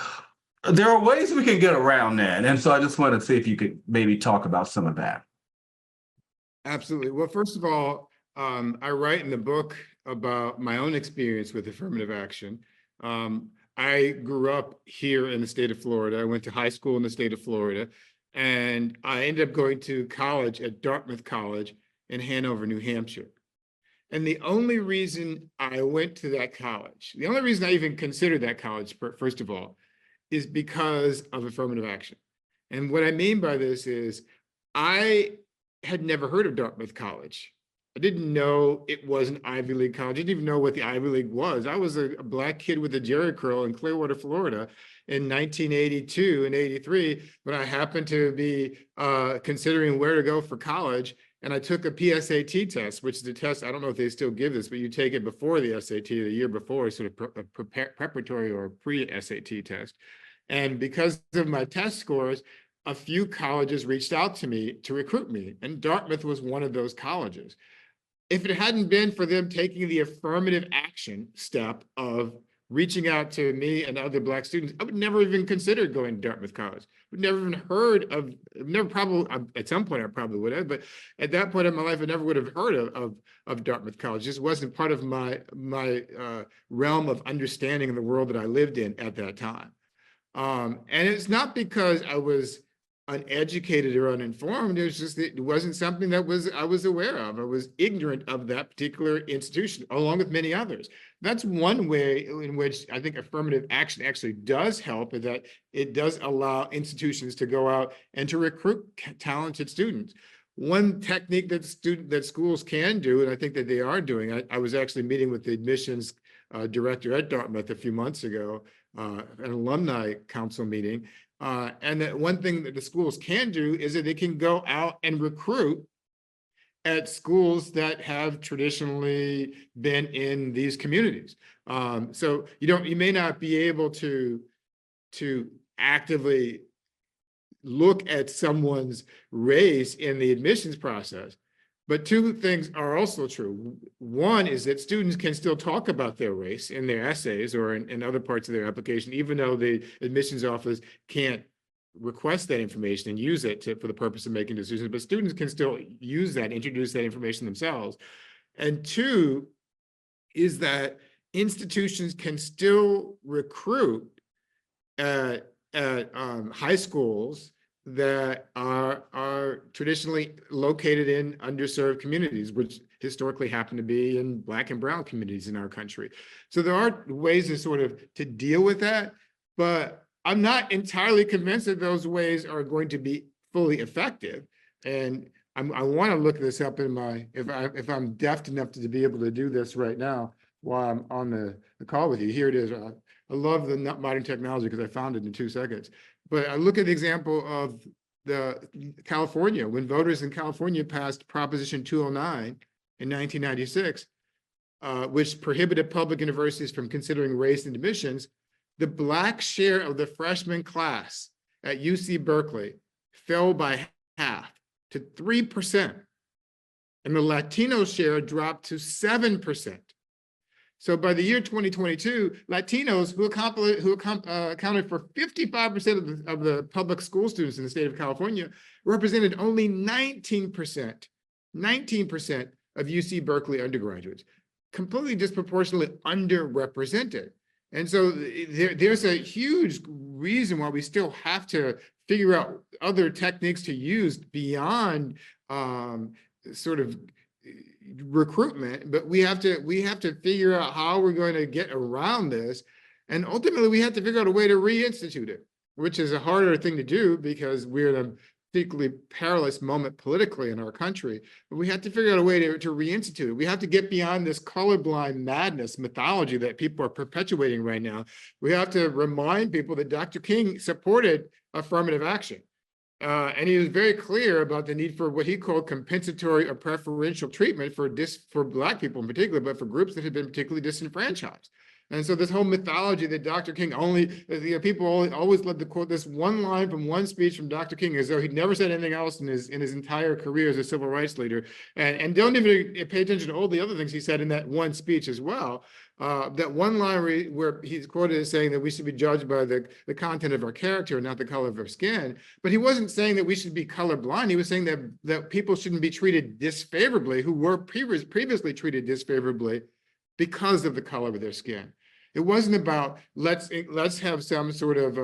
there are ways we can get around that. And so I just want to see if you could maybe talk about some of that. Absolutely. Well, first of all, I write in the book about my own experience with affirmative action. I grew up here in the state of Florida. I went to high school in the state of Florida, and I ended up going to college at Dartmouth College in Hanover, New Hampshire. And the only reason I went to that college, the only reason I even considered that college, first of all, is because of affirmative action. And what I mean by this is I had never heard of Dartmouth College. I didn't know it was an Ivy League college. I didn't even know what the Ivy League was. I was a Black kid with a jerry curl in Clearwater, Florida in 1982 and 83, when I happened to be considering where to go for college. And I took a PSAT test, which is a test, I don't know if they still give this, but you take it before the SAT, the year before, sort of a preparatory or pre-SAT test. And because of my test scores, a few colleges reached out to me to recruit me, and Dartmouth was one of those colleges. If it hadn't been for them taking the affirmative action step of reaching out to me and other Black students, I would never even consider going to Dartmouth College. Would never even heard of, never probably, at some point I probably would have, but at that point in my life, I never would have heard of Dartmouth College. It just wasn't part of my realm of understanding of the world that I lived in at that time. And it's not because I was uneducated or uninformed. It was just, it wasn't something that I was aware of. I was ignorant of that particular institution, along with many others. That's one way in which I think affirmative action actually does help, is that it does allow institutions to go out and to recruit talented students. One technique that schools can do, and I think that they are doing, I was actually meeting with the admissions director at Dartmouth a few months ago, an alumni council meeting. And that one thing that the schools can do is that they can go out and recruit at schools that have traditionally been in these communities. So you may not be able to actively look at someone's race in the admissions process, but two things are also true. One is that students can still talk about their race in their essays or in other parts of their application, even though the admissions office can't request that information and use it for the purpose of making decisions, but students can still use that, introduce that information themselves. And two is that institutions can still recruit at high schools that are traditionally located in underserved communities, which historically happen to be in Black and brown communities in our country. So there are ways to deal with that, but I'm not entirely convinced that those ways are going to be fully effective. And I want to look this up in if I'm deft enough to be able to do this right now while I'm on the call with you. Here it is. I love the modern technology because I found it in 2 seconds. But I look at the example of California, when voters in California passed Proposition 209 in 1996, which prohibited public universities from considering race in admissions, the Black share of the freshman class at UC Berkeley fell by half to 3%, and the Latino share dropped to 7%. So by the year 2022, Latinos who accounted for 55% of the public school students in the state of California represented only 19% of UC Berkeley undergraduates, completely disproportionately underrepresented. And so there's a huge reason why we still have to figure out other techniques to use beyond sort of recruitment, but we have to figure out how we're going to get around this. And ultimately, we have to figure out a way to reinstitute it, which is a harder thing to do because we're in a particularly perilous moment politically in our country. But we have to figure out a way to reinstitute it. We have to get beyond this colorblind madness mythology that people are perpetuating right now. We have to remind people that Dr. King supported affirmative action. And he was very clear about the need for what he called compensatory or preferential treatment for Black people in particular, but for groups that had been particularly disenfranchised. And so this whole mythology that Dr. King people always love to quote this one line from one speech from Dr. King as though he'd never said anything else in his entire career as a civil rights leader, and don't even pay attention to all the other things he said in that one speech as well. That one line where he's quoted as saying that we should be judged by the content of our character, not the color of our skin. But he wasn't saying that we should be colorblind. He was saying that people shouldn't be treated disfavorably who were previously treated disfavorably because of the color of their skin. It wasn't about let's have some sort of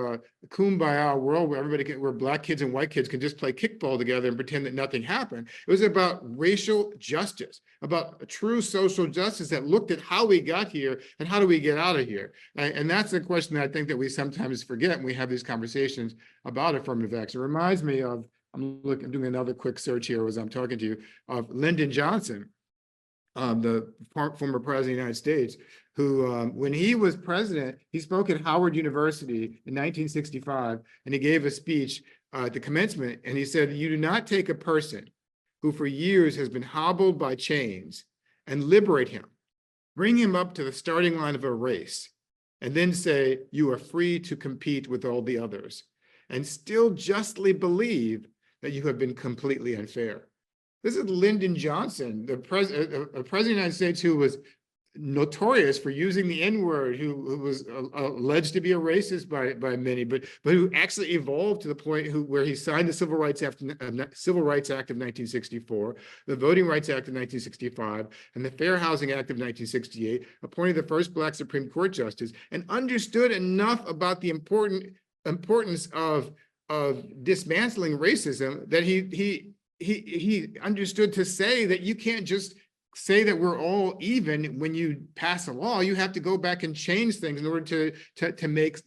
kumbaya world where where Black kids and white kids can just play kickball together and pretend that nothing happened. It was about racial justice, about a true social justice that looked at how we got here and how do we get out of here. And that's the question that I think that we sometimes forget when we have these conversations about affirmative action. It reminds me of, I'm doing another quick search here as I'm talking to you, of Lyndon Johnson, the former president of the United States, who, when he was president, he spoke at Howard University in 1965, and he gave a speech at the commencement, and he said, "You do not take a person who for years has been hobbled by chains and liberate him, bring him up to the starting line of a race, and then say, you are free to compete with all the others, and still justly believe that you have been completely unfair." This is Lyndon Johnson, the president of the United States, who was notorious for using the N-word, who was alleged to be a racist by many, but who actually evolved to the point where he signed the Civil Rights Act of 1964, the Voting Rights Act of 1965, and the Fair Housing Act of 1968, appointed the first Black Supreme Court justice, and understood enough about the importance of dismantling racism that he understood to say that you can't just say that we're all even when you pass a law. You have to go back and change things in order to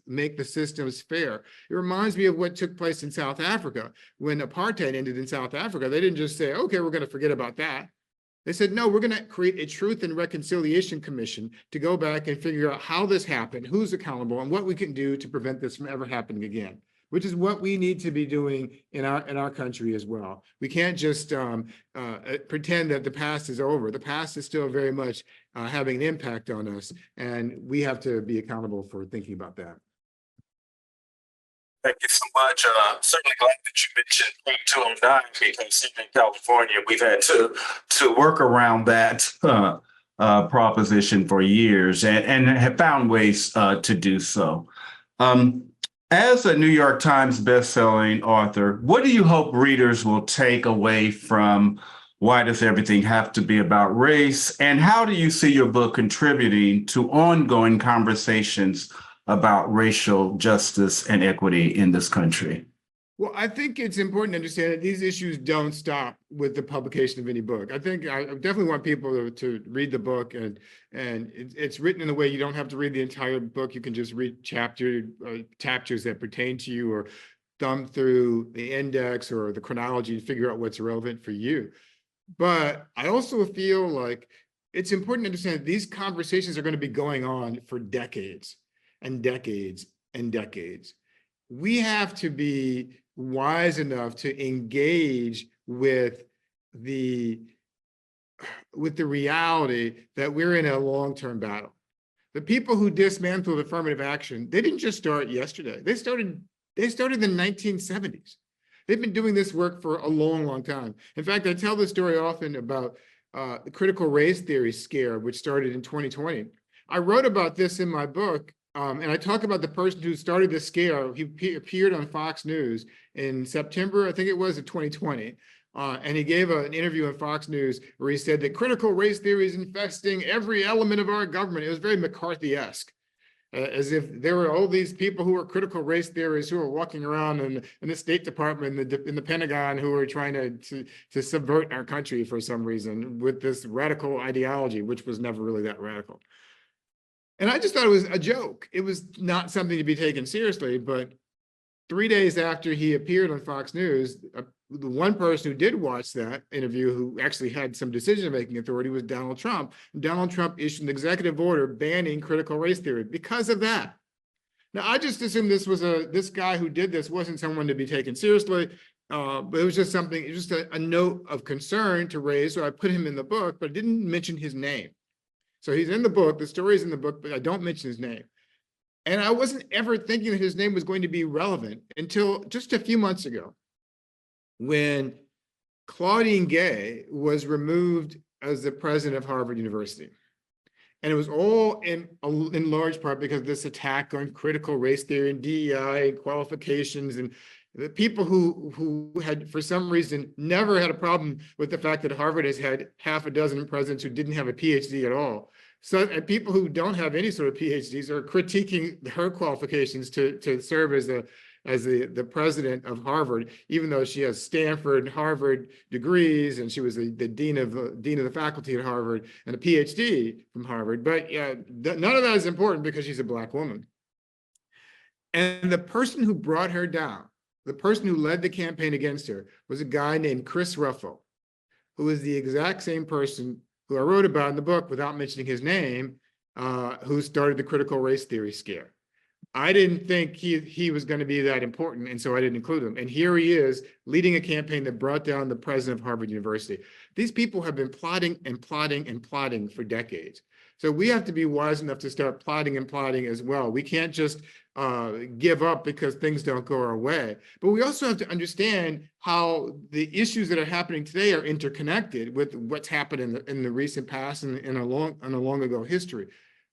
make the systems fair. It reminds me of what took place in South Africa. When apartheid ended in South Africa, they didn't just say, okay, we're going to forget about that. They said, no, we're going to create a Truth and Reconciliation Commission to go back and figure out how this happened, who's accountable, and what we can do to prevent this from ever happening again, which is what we need to be doing in our country as well. We can't just pretend that the past is over. The past is still very much having an impact on us, and we have to be accountable for thinking about that. Thank you so much. Certainly glad that you mentioned Prop 209, because here in California, we've had to work around that proposition for years and have found ways to do so. As a New York Times bestselling author, what do you hope readers will take away from Why Does Everything Have to Be About Race? And how do you see your book contributing to ongoing conversations about racial justice and equity in this country? Well, I think it's important to understand that these issues don't stop with the publication of any book. I think I definitely want people to read the book, and it's written in a way you don't have to read the entire book. You can just read chapters that pertain to you, or thumb through the index or the chronology to figure out what's relevant for you. But I also feel like it's important to understand that these conversations are going to be going on for decades and decades and decades. We have to be wise enough to engage with the with the reality that we're in a long-term battle. The people who dismantled affirmative action, they didn't just start yesterday. They started in the 1970s. They've been doing this work for a long, long time. In fact, I tell this story often about the critical race theory scare, which started in 2020. I wrote about this in my book, and I talk about the person who started the scare. He appeared on Fox News in September, I think it was, of 2020. And he gave an interview on Fox News where he said that critical race theory is infesting every element of our government. It was very McCarthy-esque, as if there were all these people who were critical race theorists who were walking around in the State Department, in the Pentagon, who were trying to subvert our country for some reason with this radical ideology, which was never really that radical. And I just thought it was a joke. It was not something to be taken seriously. But 3 days after he appeared on Fox News, the one person who did watch that interview, who actually had some decision-making authority, was Donald Trump. Donald Trump issued an executive order banning critical race theory because of that. Now, I just assumed this guy who did this wasn't someone to be taken seriously, but it was just something, it was just a note of concern to raise. So I put him in the book, but I didn't mention his name. So he's in the book, the story is in the book, but I don't mention his name. And I wasn't ever thinking that his name was going to be relevant until just a few months ago, when Claudine Gay was removed as the president of Harvard University. And it was all in large part because of this attack on critical race theory and DEI qualifications, and the people who had, for some reason, never had a problem with the fact that Harvard has had half a dozen presidents who didn't have a PhD at all. So people who don't have any sort of PhDs are critiquing her qualifications to serve as the president of Harvard, even though she has Stanford and Harvard degrees, and she was the dean of the faculty at Harvard and a PhD from Harvard. But none of that is important because she's a Black woman. And the person who brought her down, the person who led the campaign against her, was a guy named Chris Ruffo, who is the exact same person who I wrote about in the book, without mentioning his name, who started the critical race theory scare. I didn't think he was going to be that important, and so I didn't include him. And here he is leading a campaign that brought down the president of Harvard University. These people have been plotting and plotting and plotting for decades. So we have to be wise enough to start plotting and plotting as well. We can't just give up because things don't go our way. But we also have to understand how the issues that are happening today are interconnected with what's happened in the recent past and in a long ago history.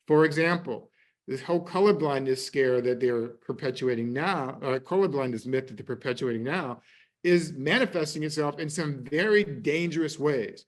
For example, this whole colorblindness scare that they're perpetuating now, colorblindness myth that they're perpetuating now, is manifesting itself in some very dangerous ways.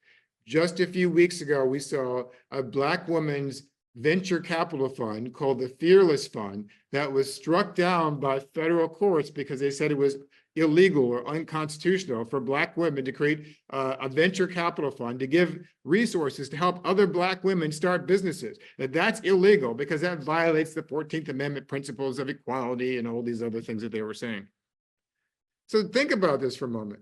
Just a few weeks ago, we saw a Black woman's venture capital fund called the Fearless Fund that was struck down by federal courts because they said it was illegal or unconstitutional for Black women to create a venture capital fund to give resources to help other Black women start businesses. That's illegal because that violates the 14th Amendment principles of equality and all these other things that they were saying. So think about this for a moment.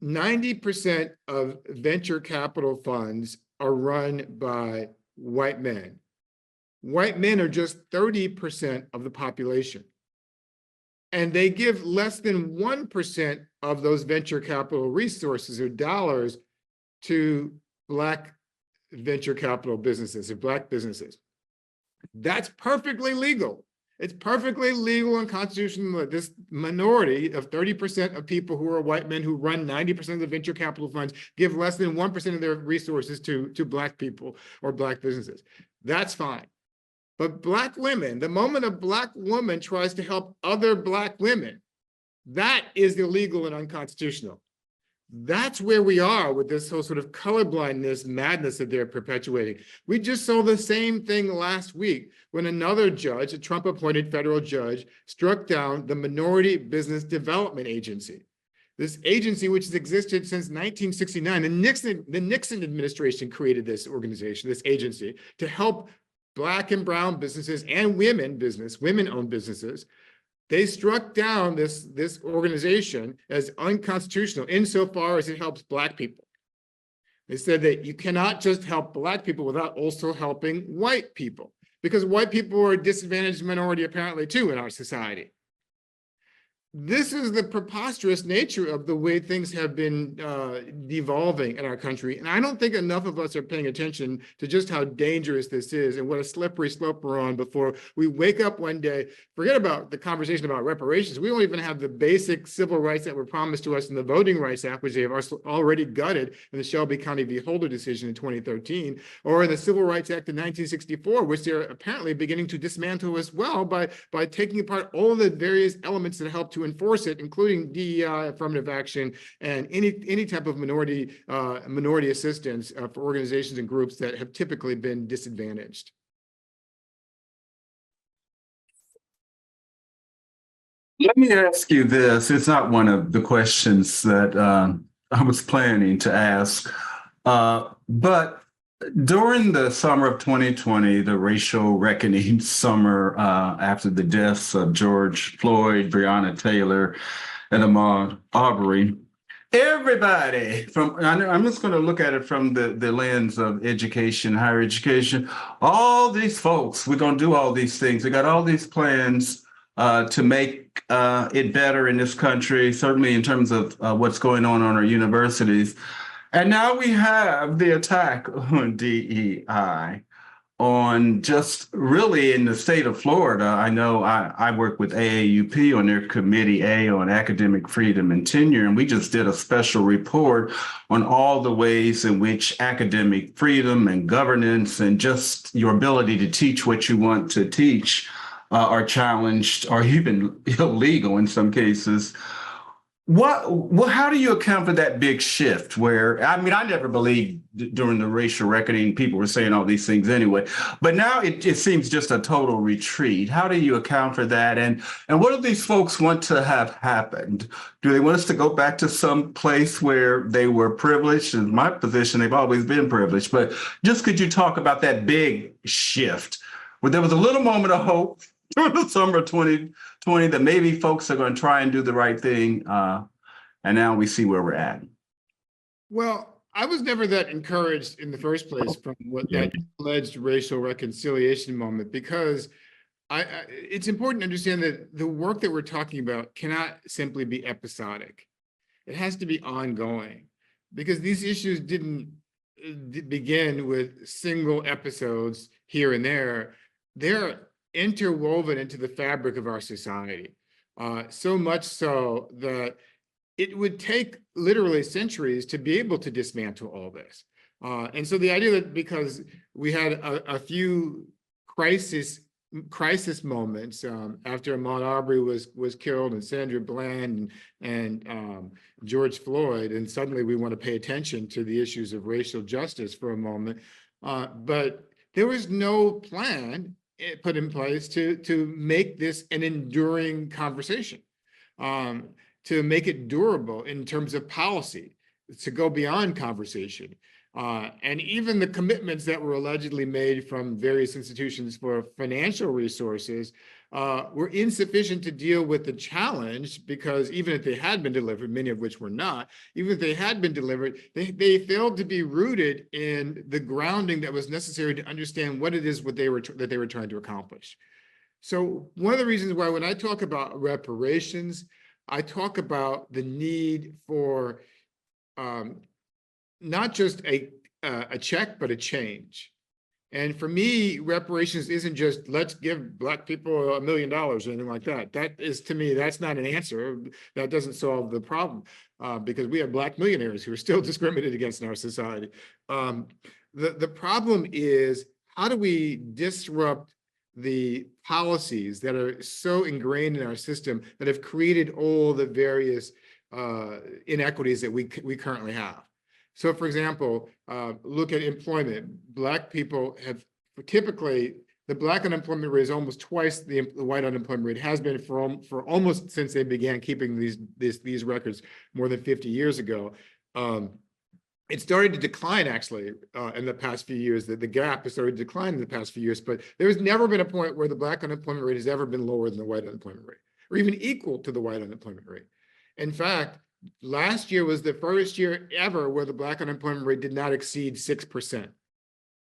90% of venture capital funds are run by white men. White men are just 30% of the population. And they give less than 1% of those venture capital resources or dollars to Black venture capital businesses or Black businesses. That's perfectly legal. It's perfectly legal and constitutional that this minority of 30% of people who are white men who run 90% of the venture capital funds give less than 1% of their resources to Black people or Black businesses. That's fine. But Black women, the moment a Black woman tries to help other Black women, that is illegal and unconstitutional. That's where we are with this whole sort of colorblindness madness that they're perpetuating. We just saw the same thing last week when another judge, a Trump-appointed federal judge, struck down the Minority Business Development Agency. This agency, which has existed since 1969, the Nixon administration created this organization, this agency, to help Black and brown businesses and women-owned businesses. They struck down this organization as unconstitutional insofar as it helps Black people. They said that you cannot just help Black people without also helping white people, because white people are a disadvantaged minority apparently too in our society. this is the preposterous nature of the way things have been devolving in our country. And I don't think enough of us are paying attention to just how dangerous this is and what a slippery slope we're on before we wake up one day. Forget about the conversation about reparations. We don't even have the basic civil rights that were promised to us in the Voting Rights Act, which they have already gutted in the Shelby County v. Holder decision in 2013, or in the Civil Rights Act of 1964, which they're apparently beginning to dismantle as well by taking apart all the various elements that help to enforce it, including DEI, affirmative action, and any type of minority assistance for organizations and groups that have typically been disadvantaged. Let me ask you this. It's not one of the questions that I was planning to ask, but during the summer of 2020, the racial reckoning summer after the deaths of George Floyd, Breonna Taylor, and Ahmaud Arbery, everybody I'm just going to look at it from the lens of education, higher education, all these folks, we're going to do all these things. We got all these plans to make it better in this country, certainly in terms of what's going on our universities. And now we have the attack on DEI, on just really in the state of Florida. I know I work with AAUP on their Committee A on academic freedom and tenure, and we just did a special report on all the ways in which academic freedom and governance and just your ability to teach what you want to teach are challenged or even illegal in some cases. How do you account for that big shift where, I mean, I never believed during the racial reckoning, people were saying all these things anyway, but now it seems just a total retreat. How do you account for that? And what do these folks want to have happened? Do they want us to go back to some place where they were privileged? In my position, they've always been privileged, but just could you talk about that big shift where there was a little moment of hope during the summer of 2020 that maybe folks are going to try and do the right thing, and now we see where we're at? Well, I was never that encouraged in the first place from what that alleged racial reconciliation moment, because it's important to understand that the work that we're talking about cannot simply be episodic. It has to be ongoing, because these issues didn't begin with single episodes here and there. They're interwoven into the fabric of our society, so much so that it would take literally centuries to be able to dismantle all this. And so the idea that because we had a few crisis moments after Ahmaud Arbery was killed, and Sandra Bland and George Floyd, and suddenly we want to pay attention to the issues of racial justice for a moment, but there was no plan put in place to make this an enduring conversation, to make it durable in terms of policy, to go beyond conversation. And even the commitments that were allegedly made from various institutions for financial resources were insufficient to deal with the challenge, because even if they had been delivered, many of which were not, even if they had been delivered, they failed to be rooted in the grounding that was necessary to understand what it is that they were trying to accomplish. So one of the reasons why when I talk about reparations, I talk about the need for not just a check, but a change. And for me, reparations isn't just let's give Black people $1 million or anything like that. That is, to me, that's not an answer. That doesn't solve the problem, because we have Black millionaires who are still discriminated against in our society. The problem is, how do we disrupt the policies that are so ingrained in our system that have created all the various inequities that we currently have? So, for example, look at employment. Black people have typically, the Black unemployment rate is almost twice the white unemployment rate, has been for almost since they began keeping these records more than 50 years ago. It started to decline actually in the past few years. The gap has started to decline in the past few years, but there's never been a point where the Black unemployment rate has ever been lower than the white unemployment rate, or even equal to the white unemployment rate. In fact, last year was the first year ever where the Black unemployment rate did not exceed 6%.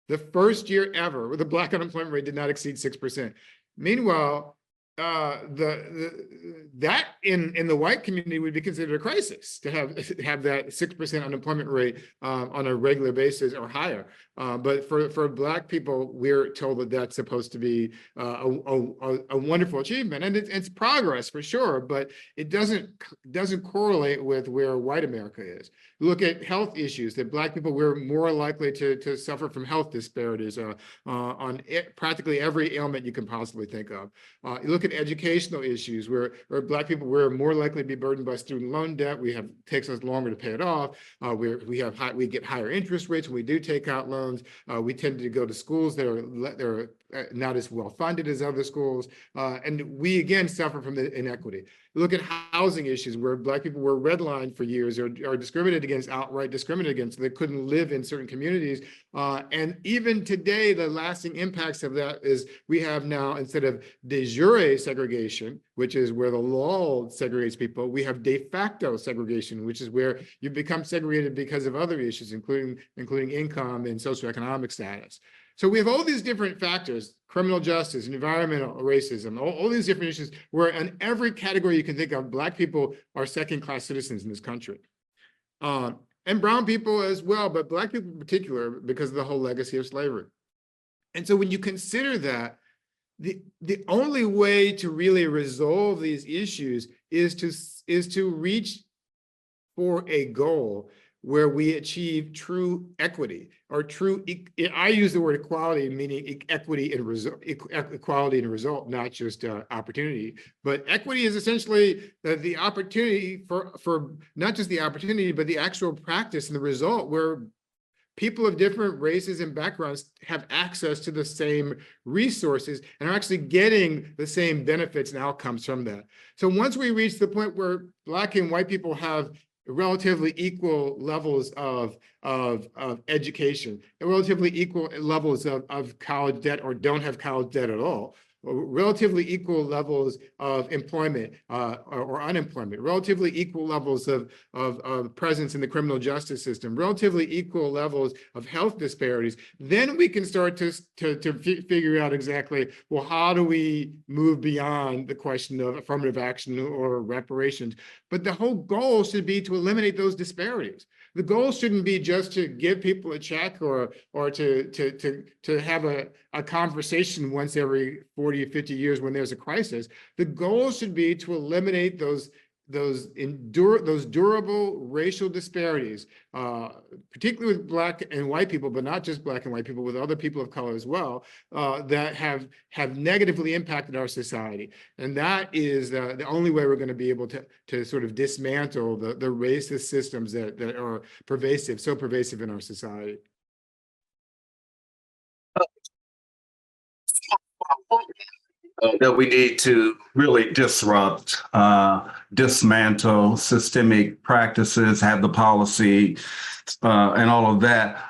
The first year ever where the Black unemployment rate did not exceed 6%. Meanwhile, that in the white community would be considered a crisis to have that 6% unemployment rate on a regular basis or higher. But for Black people, we're told that that's supposed to be a wonderful achievement, and it's progress for sure. But it doesn't correlate with where white America is. Look at health issues. That Black people, we're more likely to suffer from health disparities on practically every ailment you can possibly think of. You look at educational issues where Black people, we're more likely to be burdened by student loan debt. Takes us longer to pay it off. We get higher interest rates when we do take out loans. We tend to go to schools that are not as well funded as other schools, and we again suffer from the inequity. Look at housing issues where Black people were redlined for years or discriminated against, outright discriminated against. They couldn't live in certain communities. And even today, the lasting impacts of that is we have now, instead of de jure segregation, which is where the law segregates people, we have de facto segregation, which is where you become segregated because of other issues, including income and socioeconomic status. So we have all these different factors: criminal justice, environmental racism, all these different issues, where in every category you can think of, Black people are second-class citizens in this country. And brown people as well, but Black people in particular, because of the whole legacy of slavery. And so when you consider that, the only way to really resolve these issues is to reach for a goal where we achieve true equity, or true, I use the word equality, meaning equity and equality and result, not just opportunity. But equity is essentially the opportunity for not just the opportunity, but the actual practice and the result where people of different races and backgrounds have access to the same resources and are actually getting the same benefits and outcomes from that. So once we reach the point where Black and white people have relatively equal levels of education, relatively equal levels of college debt, or don't have college debt at all, relatively equal levels of employment or unemployment, relatively equal levels of presence in the criminal justice system, relatively equal levels of health disparities, then we can start to figure out exactly, well, how do we move beyond the question of affirmative action or reparations? But the whole goal should be to eliminate those disparities. The goal shouldn't be just to give people a check or to have a conversation once every 40 or 50 years when there's a crisis. The goal should be to eliminate those durable racial disparities, particularly with Black and white people, but not just Black and white people, with other people of color as well, that have negatively impacted our society. And that is the only way we're going to be able to sort of dismantle the racist systems that are so pervasive in our society. That we need to really disrupt, dismantle systemic practices, have the policy, and all of that.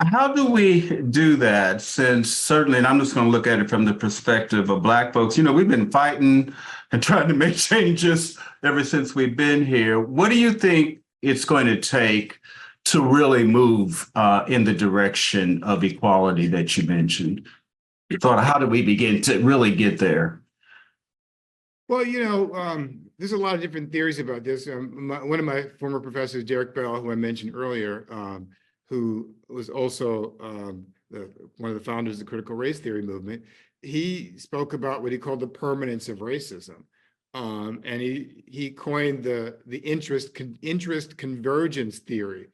How do we do that? Since certainly, and I'm just going to look at it from the perspective of Black folks, we've been fighting and trying to make changes ever since we've been here. What do you think it's going to take to really move in the direction of equality that you mentioned? Thought, how do we begin to really get there? Well, there's a lot of different theories about this. One of my former professors, Derek Bell, who I mentioned earlier, who was also one of the founders of the critical race theory movement, he spoke about what he called the permanence of racism. And he coined the interest convergence theory.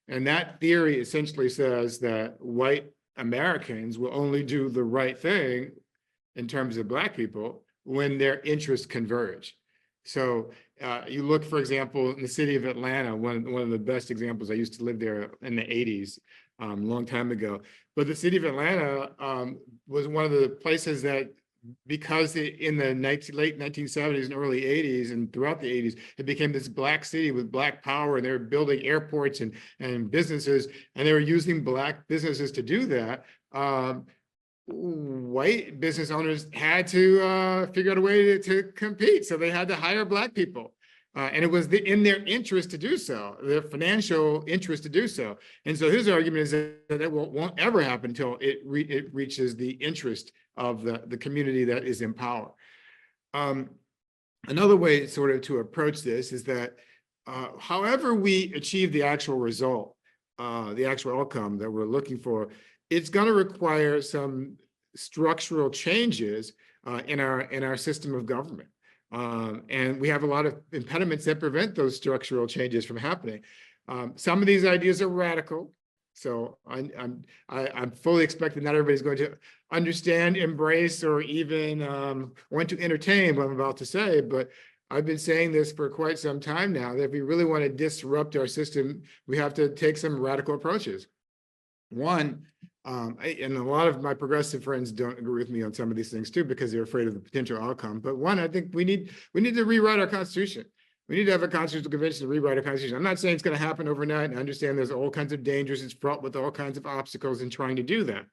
And that theory essentially says that white Americans will only do the right thing in terms of Black people when their interests converge. So you look, for example, in the city of Atlanta, one of the best examples. I used to live there in the 80s, a long time ago. But the city of Atlanta was one of the places that, because in the late 1970s and early 80s and throughout the 80s, it became this Black city with Black power, and they were building airports and businesses, and they were using Black businesses to do that. White business owners had to figure out a way to compete, so they had to hire Black people. And it was in their interest to do so, their financial interest to do so. And so his argument is that it won't ever happen until it reaches the interest of the community that is in power. Another way sort of to approach this is that however we achieve the actual result, the actual outcome that we're looking for, it's going to require some structural changes in our system of government. And we have a lot of impediments that prevent those structural changes from happening. Some of these ideas are radical. So I'm fully expecting not everybody's going to understand, embrace, or even want to entertain what I'm about to say, but I've been saying this for quite some time now, that if we really want to disrupt our system, we have to take some radical approaches. One, and a lot of my progressive friends don't agree with me on some of these things too, because they're afraid of the potential outcome. But one, I think we need to rewrite our Constitution. We need to have a constitutional convention to rewrite our Constitution. I'm not saying it's going to happen overnight, and I understand there's all kinds of dangers. It's fraught with all kinds of obstacles in trying to do that.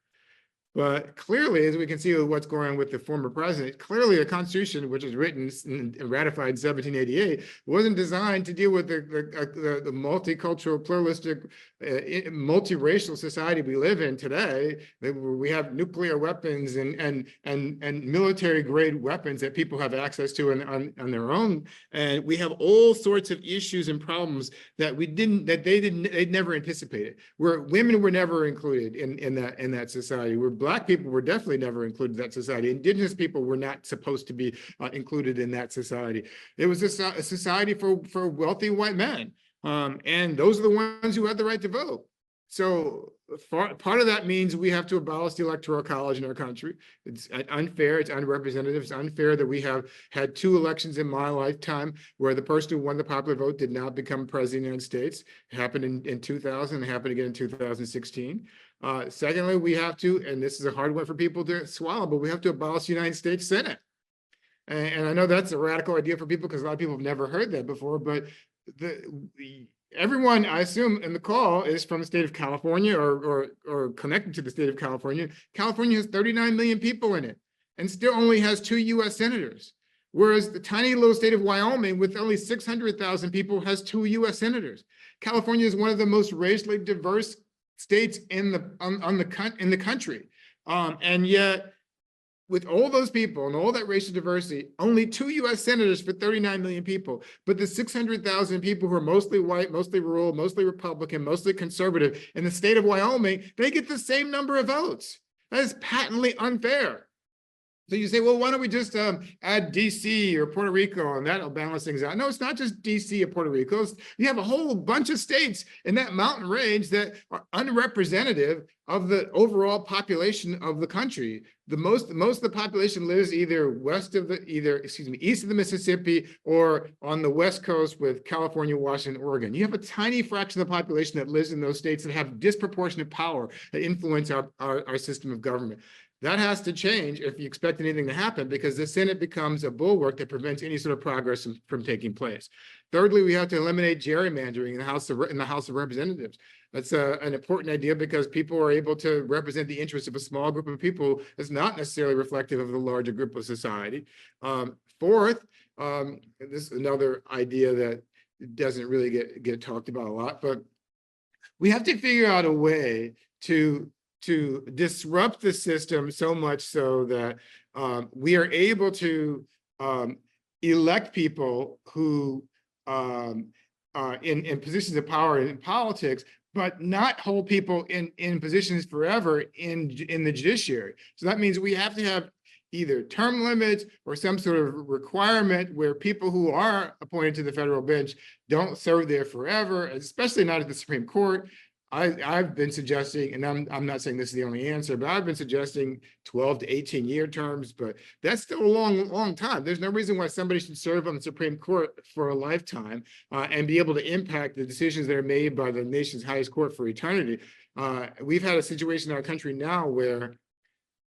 But clearly, as we can see with what's going on with the former president, clearly the Constitution, which was written and ratified in 1788, wasn't designed to deal with the multicultural, pluralistic, multiracial society we live in today. We have nuclear weapons and military grade weapons that people have access to on their own, and we have all sorts of issues and problems that they never anticipated. Where women were never included in that society. Where Black people were definitely never included in that society. Indigenous people were not supposed to be included in that society. It was a society for wealthy white men. And those are the ones who had the right to vote. So part of that means we have to abolish the electoral college in our country. It's unfair, it's unrepresentative, it's unfair that we have had 2 elections in my lifetime where the person who won the popular vote did not become president of the United States. It happened in 2000, it happened again in 2016. Secondly, we have to, and this is a hard one for people to swallow, but we have to abolish the United States Senate. And I know that's a radical idea for people because a lot of people have never heard that before, but everyone, I assume, in the call is from the state of California or connected to the state of California. California has 39 million people in it and still only has 2 U.S. senators, whereas the tiny little state of Wyoming with only 600,000 people has 2 U.S. senators. California is one of the most racially diverse states in the country, and yet with all those people and all that racial diversity, only 2 U.S. senators for 39 million people. But the 600,000 people who are mostly white, mostly rural, mostly Republican, mostly conservative in the state of Wyoming, they get the same number of votes. That is patently unfair. So you say, well, why don't we just add DC or Puerto Rico and that'll balance things out? No, it's not just DC or Puerto Rico. You have a whole bunch of states in that mountain range that are unrepresentative of the overall population of the country. Most of the population lives either east of the Mississippi or on the West Coast with California, Washington, Oregon. You have a tiny fraction of the population that lives in those states that have disproportionate power that influence our system of government. That has to change if you expect anything to happen, because the Senate becomes a bulwark that prevents any sort of progress from taking place. Thirdly, we have to eliminate gerrymandering in the House of Representatives. That's an important idea because people are able to represent the interests of a small group of people that's not necessarily reflective of the larger group of society. Fourth, this is another idea that doesn't really get talked about a lot, but we have to figure out a way to disrupt the system so much so that we are able to elect people who in positions of power in politics, but not hold people in positions forever in the judiciary. So that means we have to have either term limits or some sort of requirement where people who are appointed to the federal bench don't serve there forever, especially not at the Supreme Court. I've been suggesting, and I'm not saying this is the only answer, but I've been suggesting 12 to 18-year terms, but that's still a long time. There's no reason why somebody should serve on the Supreme Court for a lifetime and be able to impact the decisions that are made by the nation's highest court for eternity. We've had a situation in our country now where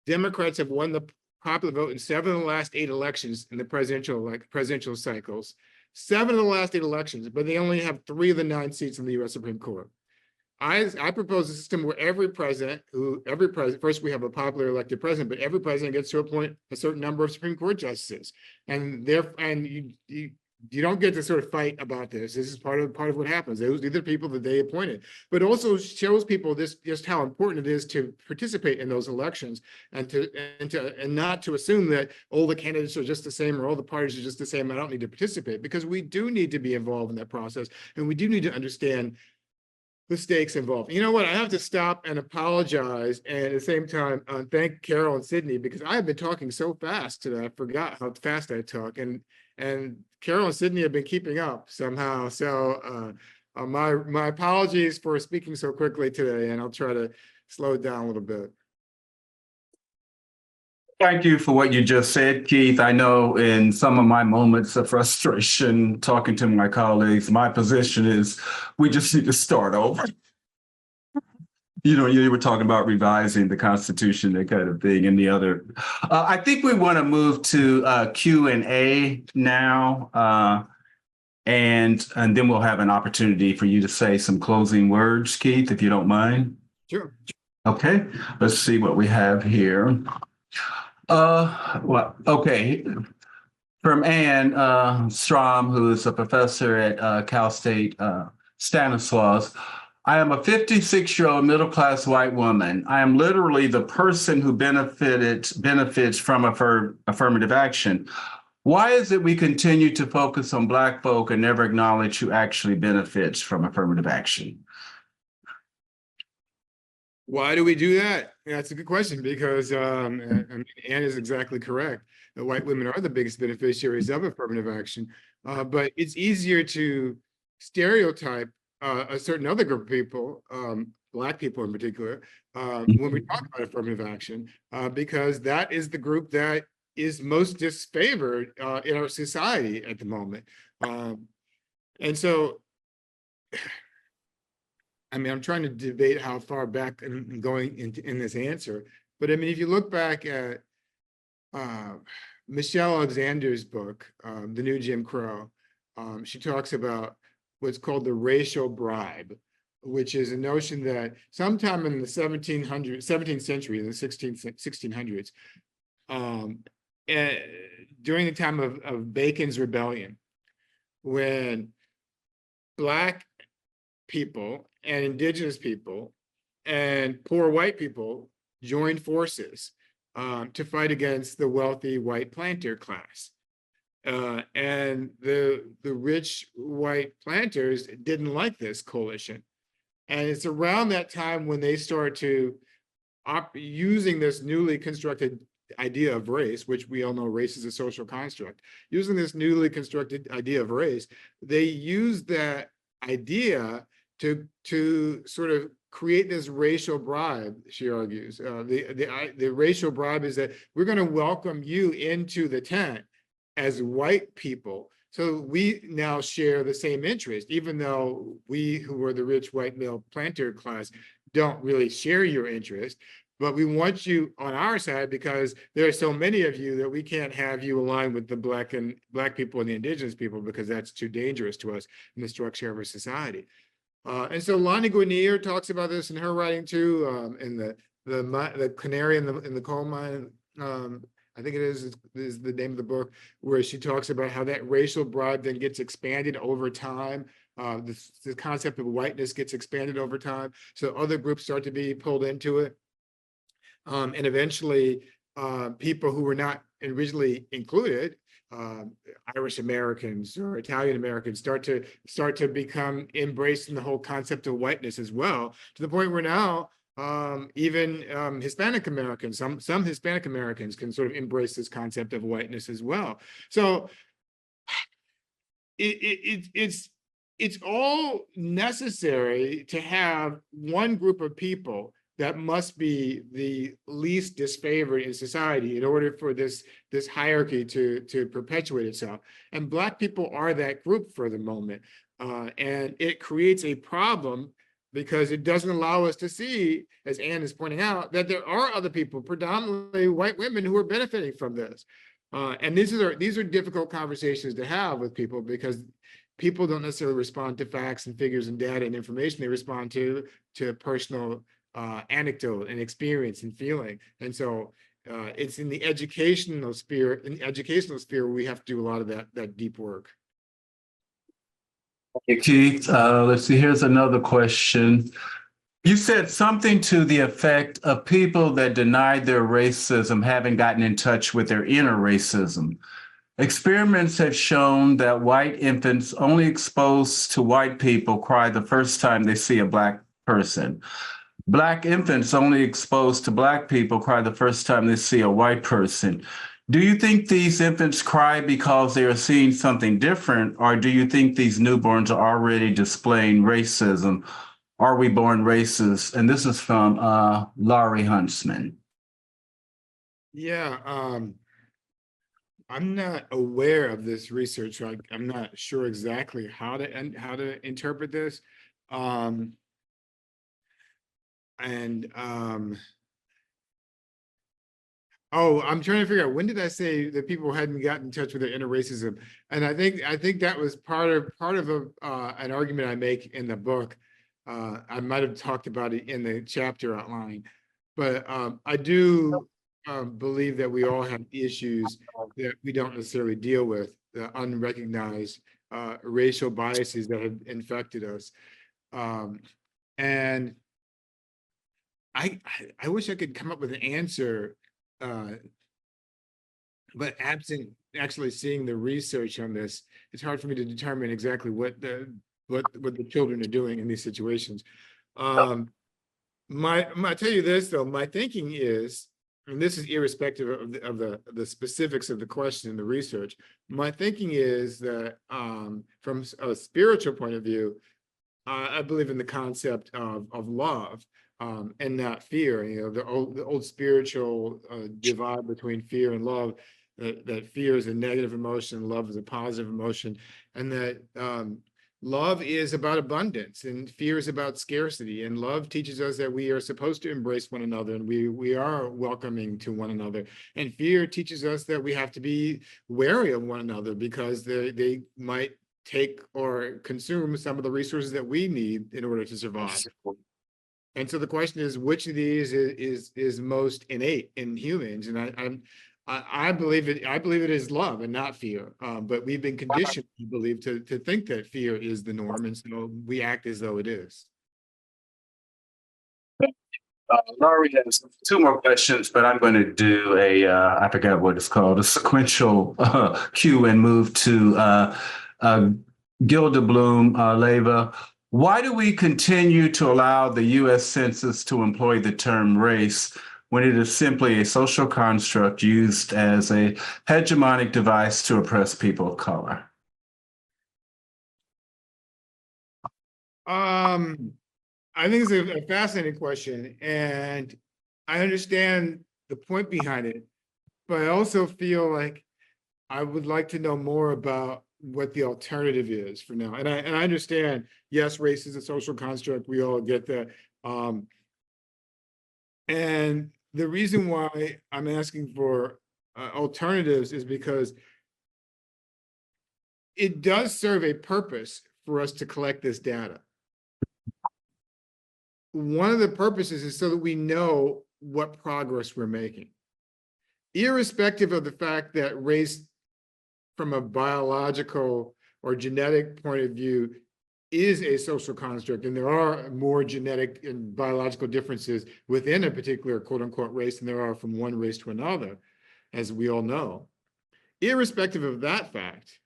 Democrats have won the popular vote in 7 of the last 8 elections in the presidential cycles. 7 of the last 8 elections, but they only have 3 of the 9 seats in the U.S. Supreme Court. I propose a system where every president, first we have a popular elected president, but every president gets to appoint a certain number of Supreme Court justices. And you don't get to sort of fight about this. This is part of what happens. These are the people that they appointed, but also shows people this just how important it is to participate in those elections and not to assume that all the candidates are just the same or all the parties are just the same. I don't need to participate, because we do need to be involved in that process, and we do need to understand the stakes involved. You know what? I have to stop and apologize, and at the same time thank Carol and Sydney, because I have been talking so fast today. I forgot how fast I talk, and Carol and Sydney have been keeping up somehow. So my apologies for speaking so quickly today, and I'll try to slow it down a little bit. Thank you for what you just said, Keith. I know in some of my moments of frustration talking to my colleagues, my position is we just need to start over. You know, you were talking about revising the Constitution, that kind of thing, and the other. I think we want to move to Q&A now, and then we'll have an opportunity for you to say some closing words, Keith, if you don't mind. Sure. Okay, let's see what we have here. Well, okay. From Anne Strom, who is a professor at Cal State Stanislaus. I am a 56-year-old middle-class white woman. I am literally the person who benefits from affirmative action. Why is it we continue to focus on Black folk and never acknowledge who actually benefits from affirmative action? Why do we do that? That's a good question, because Anne is exactly correct. The white women are the biggest beneficiaries of affirmative action, but it's easier to stereotype a certain other group of people, Black people in particular, when we talk about affirmative action, because that is the group that is most disfavored in our society at the moment. And so, I mean, I'm trying to debate how far back I'm going in this answer, but I mean, if you look back at Michelle Alexander's book, The New Jim Crow, she talks about what's called the racial bribe, which is a notion that sometime in the 17th century, in the 1600s, during the time of Bacon's Rebellion, when Black people and indigenous people and poor white people joined forces to fight against the wealthy white planter class. And the rich white planters didn't like this coalition. And it's around that time when they start to using this newly constructed idea of race, which we all know race is a social construct. Using this newly constructed idea of race, they use that idea to sort of create this racial bribe, she argues. The racial bribe is that we're going to welcome you into the tent as white people. So we now share the same interest, even though we who are the rich white male planter class don't really share your interest. But we want you on our side because there are so many of you that we can't have you aligned with the Black people and the indigenous people, because that's too dangerous to us in the structure of our society. And so Lonnie Guinier talks about this in her writing too, in the Canary in the Coal Mine. I think it is the name of the book, where she talks about how that racial bribe then gets expanded over time. The concept of whiteness gets expanded over time. So other groups start to be pulled into it. And eventually people who were not originally included, Irish Americans or Italian Americans, start to become embraced in the whole concept of whiteness as well, to the point where now even Hispanic Americans, some Hispanic Americans can sort of embrace this concept of whiteness as well. So it's all necessary to have one group of people that must be the least disfavored in society in order for this hierarchy to perpetuate itself. And Black people are that group for the moment. And it creates a problem because it doesn't allow us to see, as Anne is pointing out, that there are other people, predominantly white women, who are benefiting from this. And these are difficult conversations to have with people, because people don't necessarily respond to facts and figures and data and information. They respond to personal anecdote and experience and feeling. And so it's in the educational sphere, where we have to do a lot of that deep work. Hey, Keith, let's see, here's another question. You said something to the effect of people that denied their racism haven't gotten in touch with their inner racism. Experiments have shown that white infants only exposed to white people cry the first time they see a Black person. Black infants only exposed to Black people cry the first time they see a white person. Do you think these infants cry because they are seeing something different, or do you think these newborns are already displaying racism? Are we born racist? And this is from Laurie Huntsman. Yeah, I'm not aware of this research. So I'm not sure exactly how to interpret this. Um, and Oh, I'm trying to figure out, when did I say that people hadn't gotten in touch with their inner racism? And I think that was part of an argument I make in the book. I might have talked about it in the chapter outline, but I do believe that we all have issues that we don't necessarily deal with, the unrecognized racial biases that have infected us. And I wish I could come up with an answer, but absent actually seeing the research on this, it's hard for me to determine exactly what the children are doing in these situations. I tell you this though, my thinking is, and this is irrespective of the specifics of the question and the research, my thinking is that from a spiritual point of view, I believe in the concept of love, and not fear. You know, the old spiritual divide between fear and love, that fear is a negative emotion, love is a positive emotion, and that love is about abundance and fear is about scarcity. And love teaches us that we are supposed to embrace one another, and we are welcoming to one another. And fear teaches us that we have to be wary of one another, because they might take or consume some of the resources that we need in order to survive. And so the question is, which of these is most innate in humans? And I believe it. I believe it is love and not fear. But we've been conditioned, I believe, to think that fear is the norm, and so we act as though it is. Laurie has two more questions, but I'm going to do I forgot what it's called, a sequential cue and move to Gilda Bloom Leva. Why do we continue to allow the U.S. Census to employ the term race when it is simply a social construct used as a hegemonic device to oppress people of color? I think it's a fascinating question, and I understand the point behind it, but I also feel like I would like to know more about what the alternative is for now. And I understand, yes, race is a social construct. We all get that. And the reason why I'm asking for alternatives is because it does serve a purpose for us to collect this data. One of the purposes is so that we know what progress we're making, irrespective of the fact that race, from a biological or genetic point of view, is a social construct, and there are more genetic and biological differences within a particular quote unquote race than there are from one race to another, as we all know. Irrespective of that fact,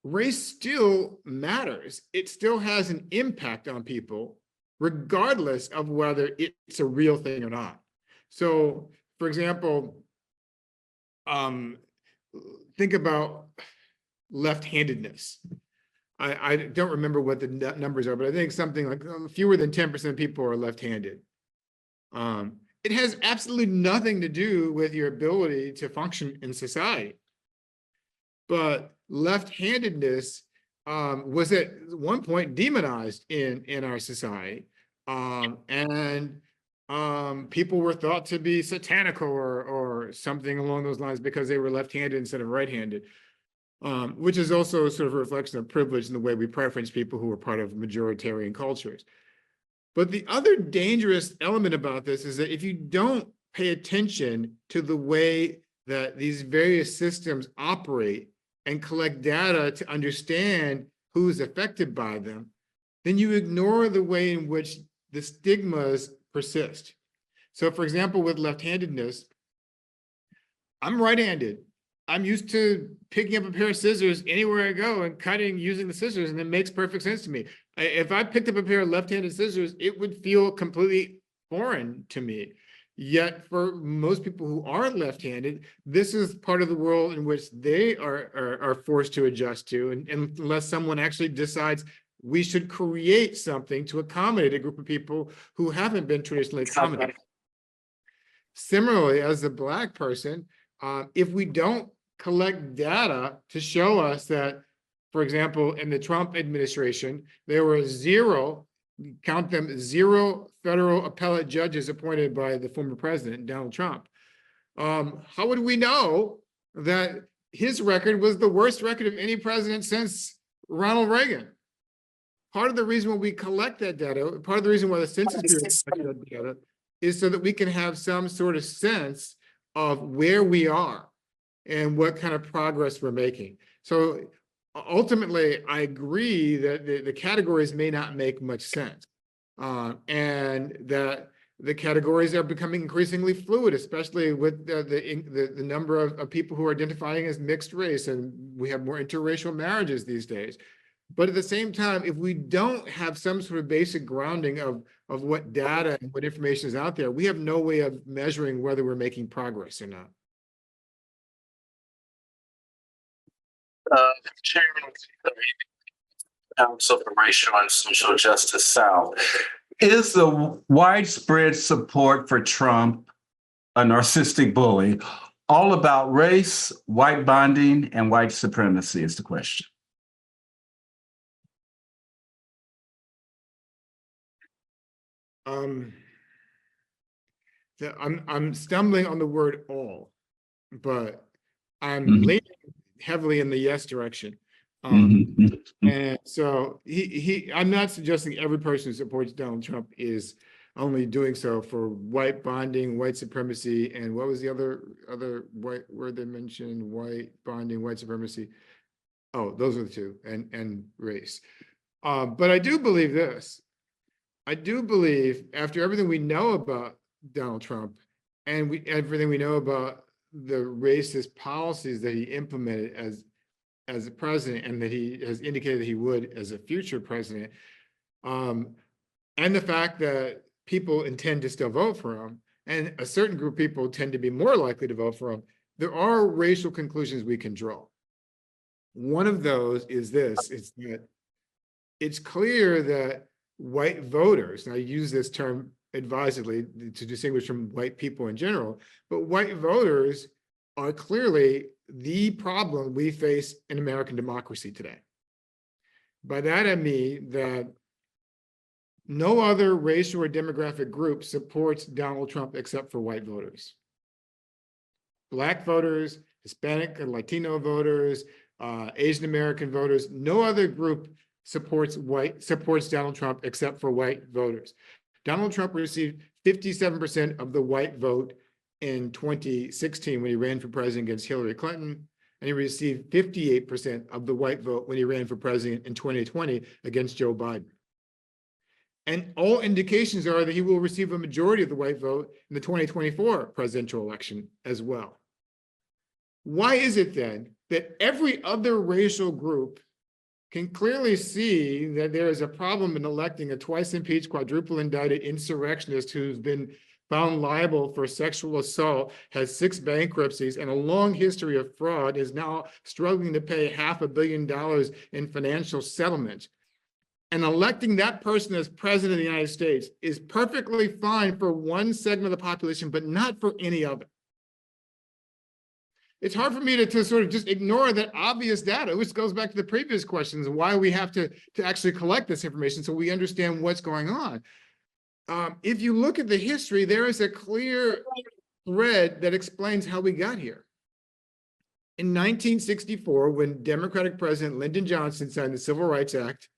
race still matters. It still has an impact on people, regardless of whether it's a real thing or not. So, for example, think about left-handedness. I don't remember what the numbers are, but I think something like fewer than 10% of people are left-handed. It has absolutely nothing to do with your ability to function in society. But left-handedness was at one point demonized in our society. And people were thought to be satanical or something along those lines because they were left-handed instead of right-handed, which is also sort of a reflection of privilege in the way we preference people who are part of majoritarian cultures. But the other dangerous element about this is that if you don't pay attention to the way that these various systems operate and collect data to understand who's affected by them, then you ignore the way in which the stigmas persist. So for example, with left-handedness, I'm right-handed. I'm used to picking up a pair of scissors anywhere I go and cutting using the scissors, and it makes perfect sense to me. If I picked up a pair of left-handed scissors, it would feel completely foreign to me. Yet for most people who are left-handed, this is part of the world in which they are forced to adjust to, and unless someone actually decides we should create something to accommodate a group of people who haven't been traditionally accommodated. Similarly, as a Black person, if we don't collect data to show us that, for example, in the Trump administration, there were zero, count them, zero federal appellate judges appointed by the former president, Donald Trump. How would we know that his record was the worst record of any president since Ronald Reagan? Part of the reason why we collect that data, part of the reason why the Census Bureau collects that data, is so that we can have some sort of sense of where we are and what kind of progress we're making. So ultimately, I agree that the categories may not make much sense, and that the categories are becoming increasingly fluid, especially with the number of people who are identifying as mixed race, and we have more interracial marriages these days. But at the same time, if we don't have some sort of basic grounding of what data and what information is out there, we have no way of measuring whether we're making progress or not. Chairman of the Council for Racial and Social Justice South. Is the widespread support for Trump a narcissistic bully all about race, white bonding, and white supremacy is the question. I'm stumbling on the word all, but I'm leaning heavily in the yes direction. And so I'm not suggesting every person who supports Donald Trump is only doing so for white bonding, white supremacy, and what was the other white word they mentioned? White bonding, white supremacy. Oh, those are the two, and race. But I do believe this. I do believe, after everything we know about Donald Trump and everything we know about the racist policies that he implemented as a president, and that he has indicated that he would as a future president, and the fact that people intend to still vote for him, and a certain group of people tend to be more likely to vote for him, there are racial conclusions we can draw. One of those is this, is that it's clear that white voters, and I use this term advisedly to distinguish from white people in general, but white voters are clearly the problem we face in American democracy today. By that I mean that no other racial or demographic group supports Donald Trump except for white voters. Black voters, Hispanic and Latino voters, Asian American voters, no other group supports Donald Trump except for white voters. Donald Trump received 57% of the white vote in 2016 when he ran for president against Hillary Clinton, and he received 58% of the white vote when he ran for president in 2020 against Joe Biden. And all indications are that he will receive a majority of the white vote in the 2024 presidential election as well. Why is it then that every other racial group can clearly see that there is a problem in electing a twice impeached, quadruple indicted insurrectionist who's been found liable for sexual assault, has 6 bankruptcies and a long history of fraud, is now struggling to pay $500 million in financial settlement? And electing that person as president of the United States is perfectly fine for one segment of the population, but not for any other. It's hard for me to sort of just ignore that obvious data, which goes back to the previous questions, why we have to actually collect this information so we understand what's going on. If you look at the history, there is a clear thread that explains how we got here. In 1964, when Democratic President Lyndon Johnson signed the Civil Rights Act,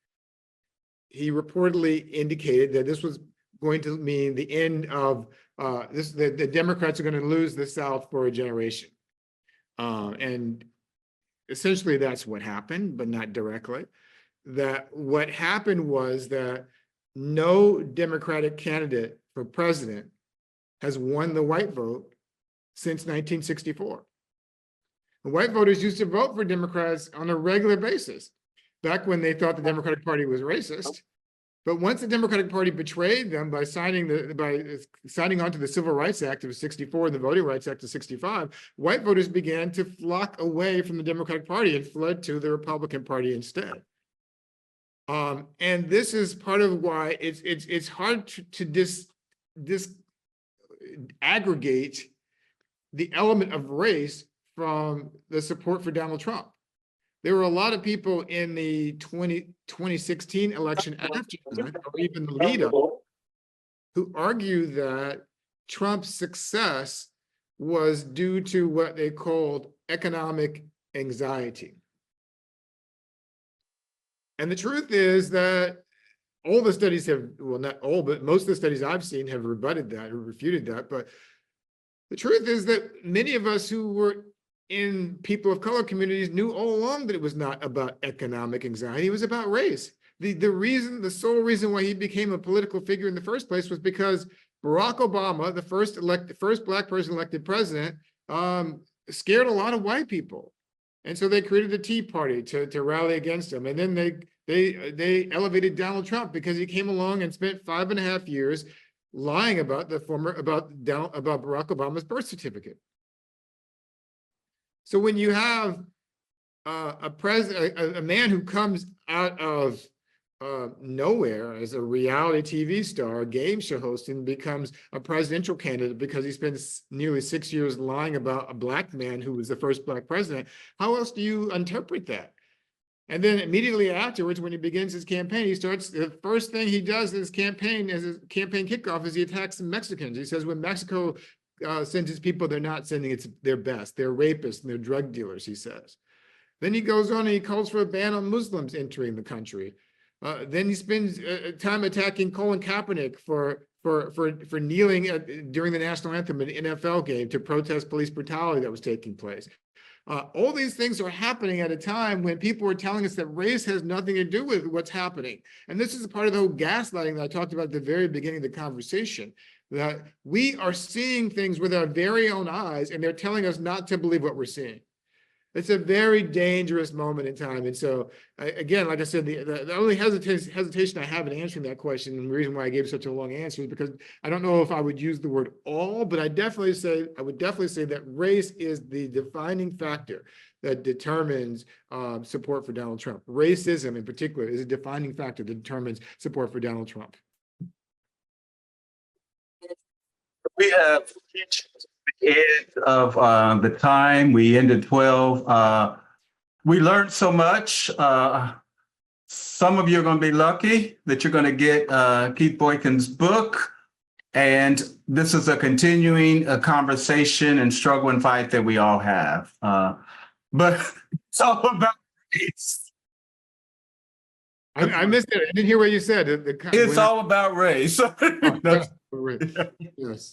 he reportedly indicated that this was going to mean the end of the Democrats are going to lose the South for a generation. And essentially that's what happened, but not directly. that what happened was that no Democratic candidate for president has won the white vote since 1964. The white voters used to vote for Democrats on a regular basis, back when they thought the Democratic Party was racist. But once the Democratic Party betrayed them by signing on to the Civil Rights Act of '64 and the Voting Rights Act of '65, white voters began to flock away from the Democratic Party and fled to the Republican Party instead. And this is part of why it's hard to aggregate the element of race from the support for Donald Trump. There were a lot of people in the 2016 election after that, or even the lead up, who argue that Trump's success was due to what they called economic anxiety. And the truth is that all the studies have, well, not all, but most of the studies I've seen have rebutted that or refuted that. But the truth is that many of us who were in people of color communities knew all along that it was not about economic anxiety, it was about race. The sole reason why he became a political figure in the first place was because Barack Obama, the first Black person elected president, scared a lot of white people. And so they created the Tea Party to rally against him. And then they elevated Donald Trump because he came along and spent 5.5 years lying about about Barack Obama's birth certificate. So when you have a man who comes out of nowhere as a reality TV star, a game show host, and becomes a presidential candidate because he spends nearly 6 years lying about a Black man who was the first Black president, how else do you interpret that? And then immediately afterwards, when he begins his campaign, the first thing he does in his campaign, as his campaign kickoff, is he attacks the Mexicans. He says, when Mexico sends its people, they're not sending their best. They're rapists and they're drug dealers, he says. Then he goes on and he calls for a ban on Muslims entering the country. Then he spends time attacking Colin Kaepernick for kneeling during the national anthem at an NFL game to protest police brutality that was taking place. All these things are happening at a time when people are telling us that race has nothing to do with what's happening. And this is part of the whole gaslighting that I talked about at the very beginning of the conversation, that we are seeing things with our very own eyes and they're telling us not to believe what we're seeing. It's a very dangerous moment in time. And so, again, like I said, the only hesitation I have in answering that question, and the reason why I gave such a long answer, is because I don't know if I would use the word all, but I would definitely say that race is the defining factor that determines support for Donald Trump. Racism, in particular, is a defining factor that determines support for Donald Trump. We have reached the end of the time. We ended 12. We learned so much. Some of you are going to be lucky that you're going to get Keith Boykin's book. And this is a continuing conversation and struggle and fight that we all have. But it's all about race. I missed it. I didn't hear what you said. It's all about race. Yes.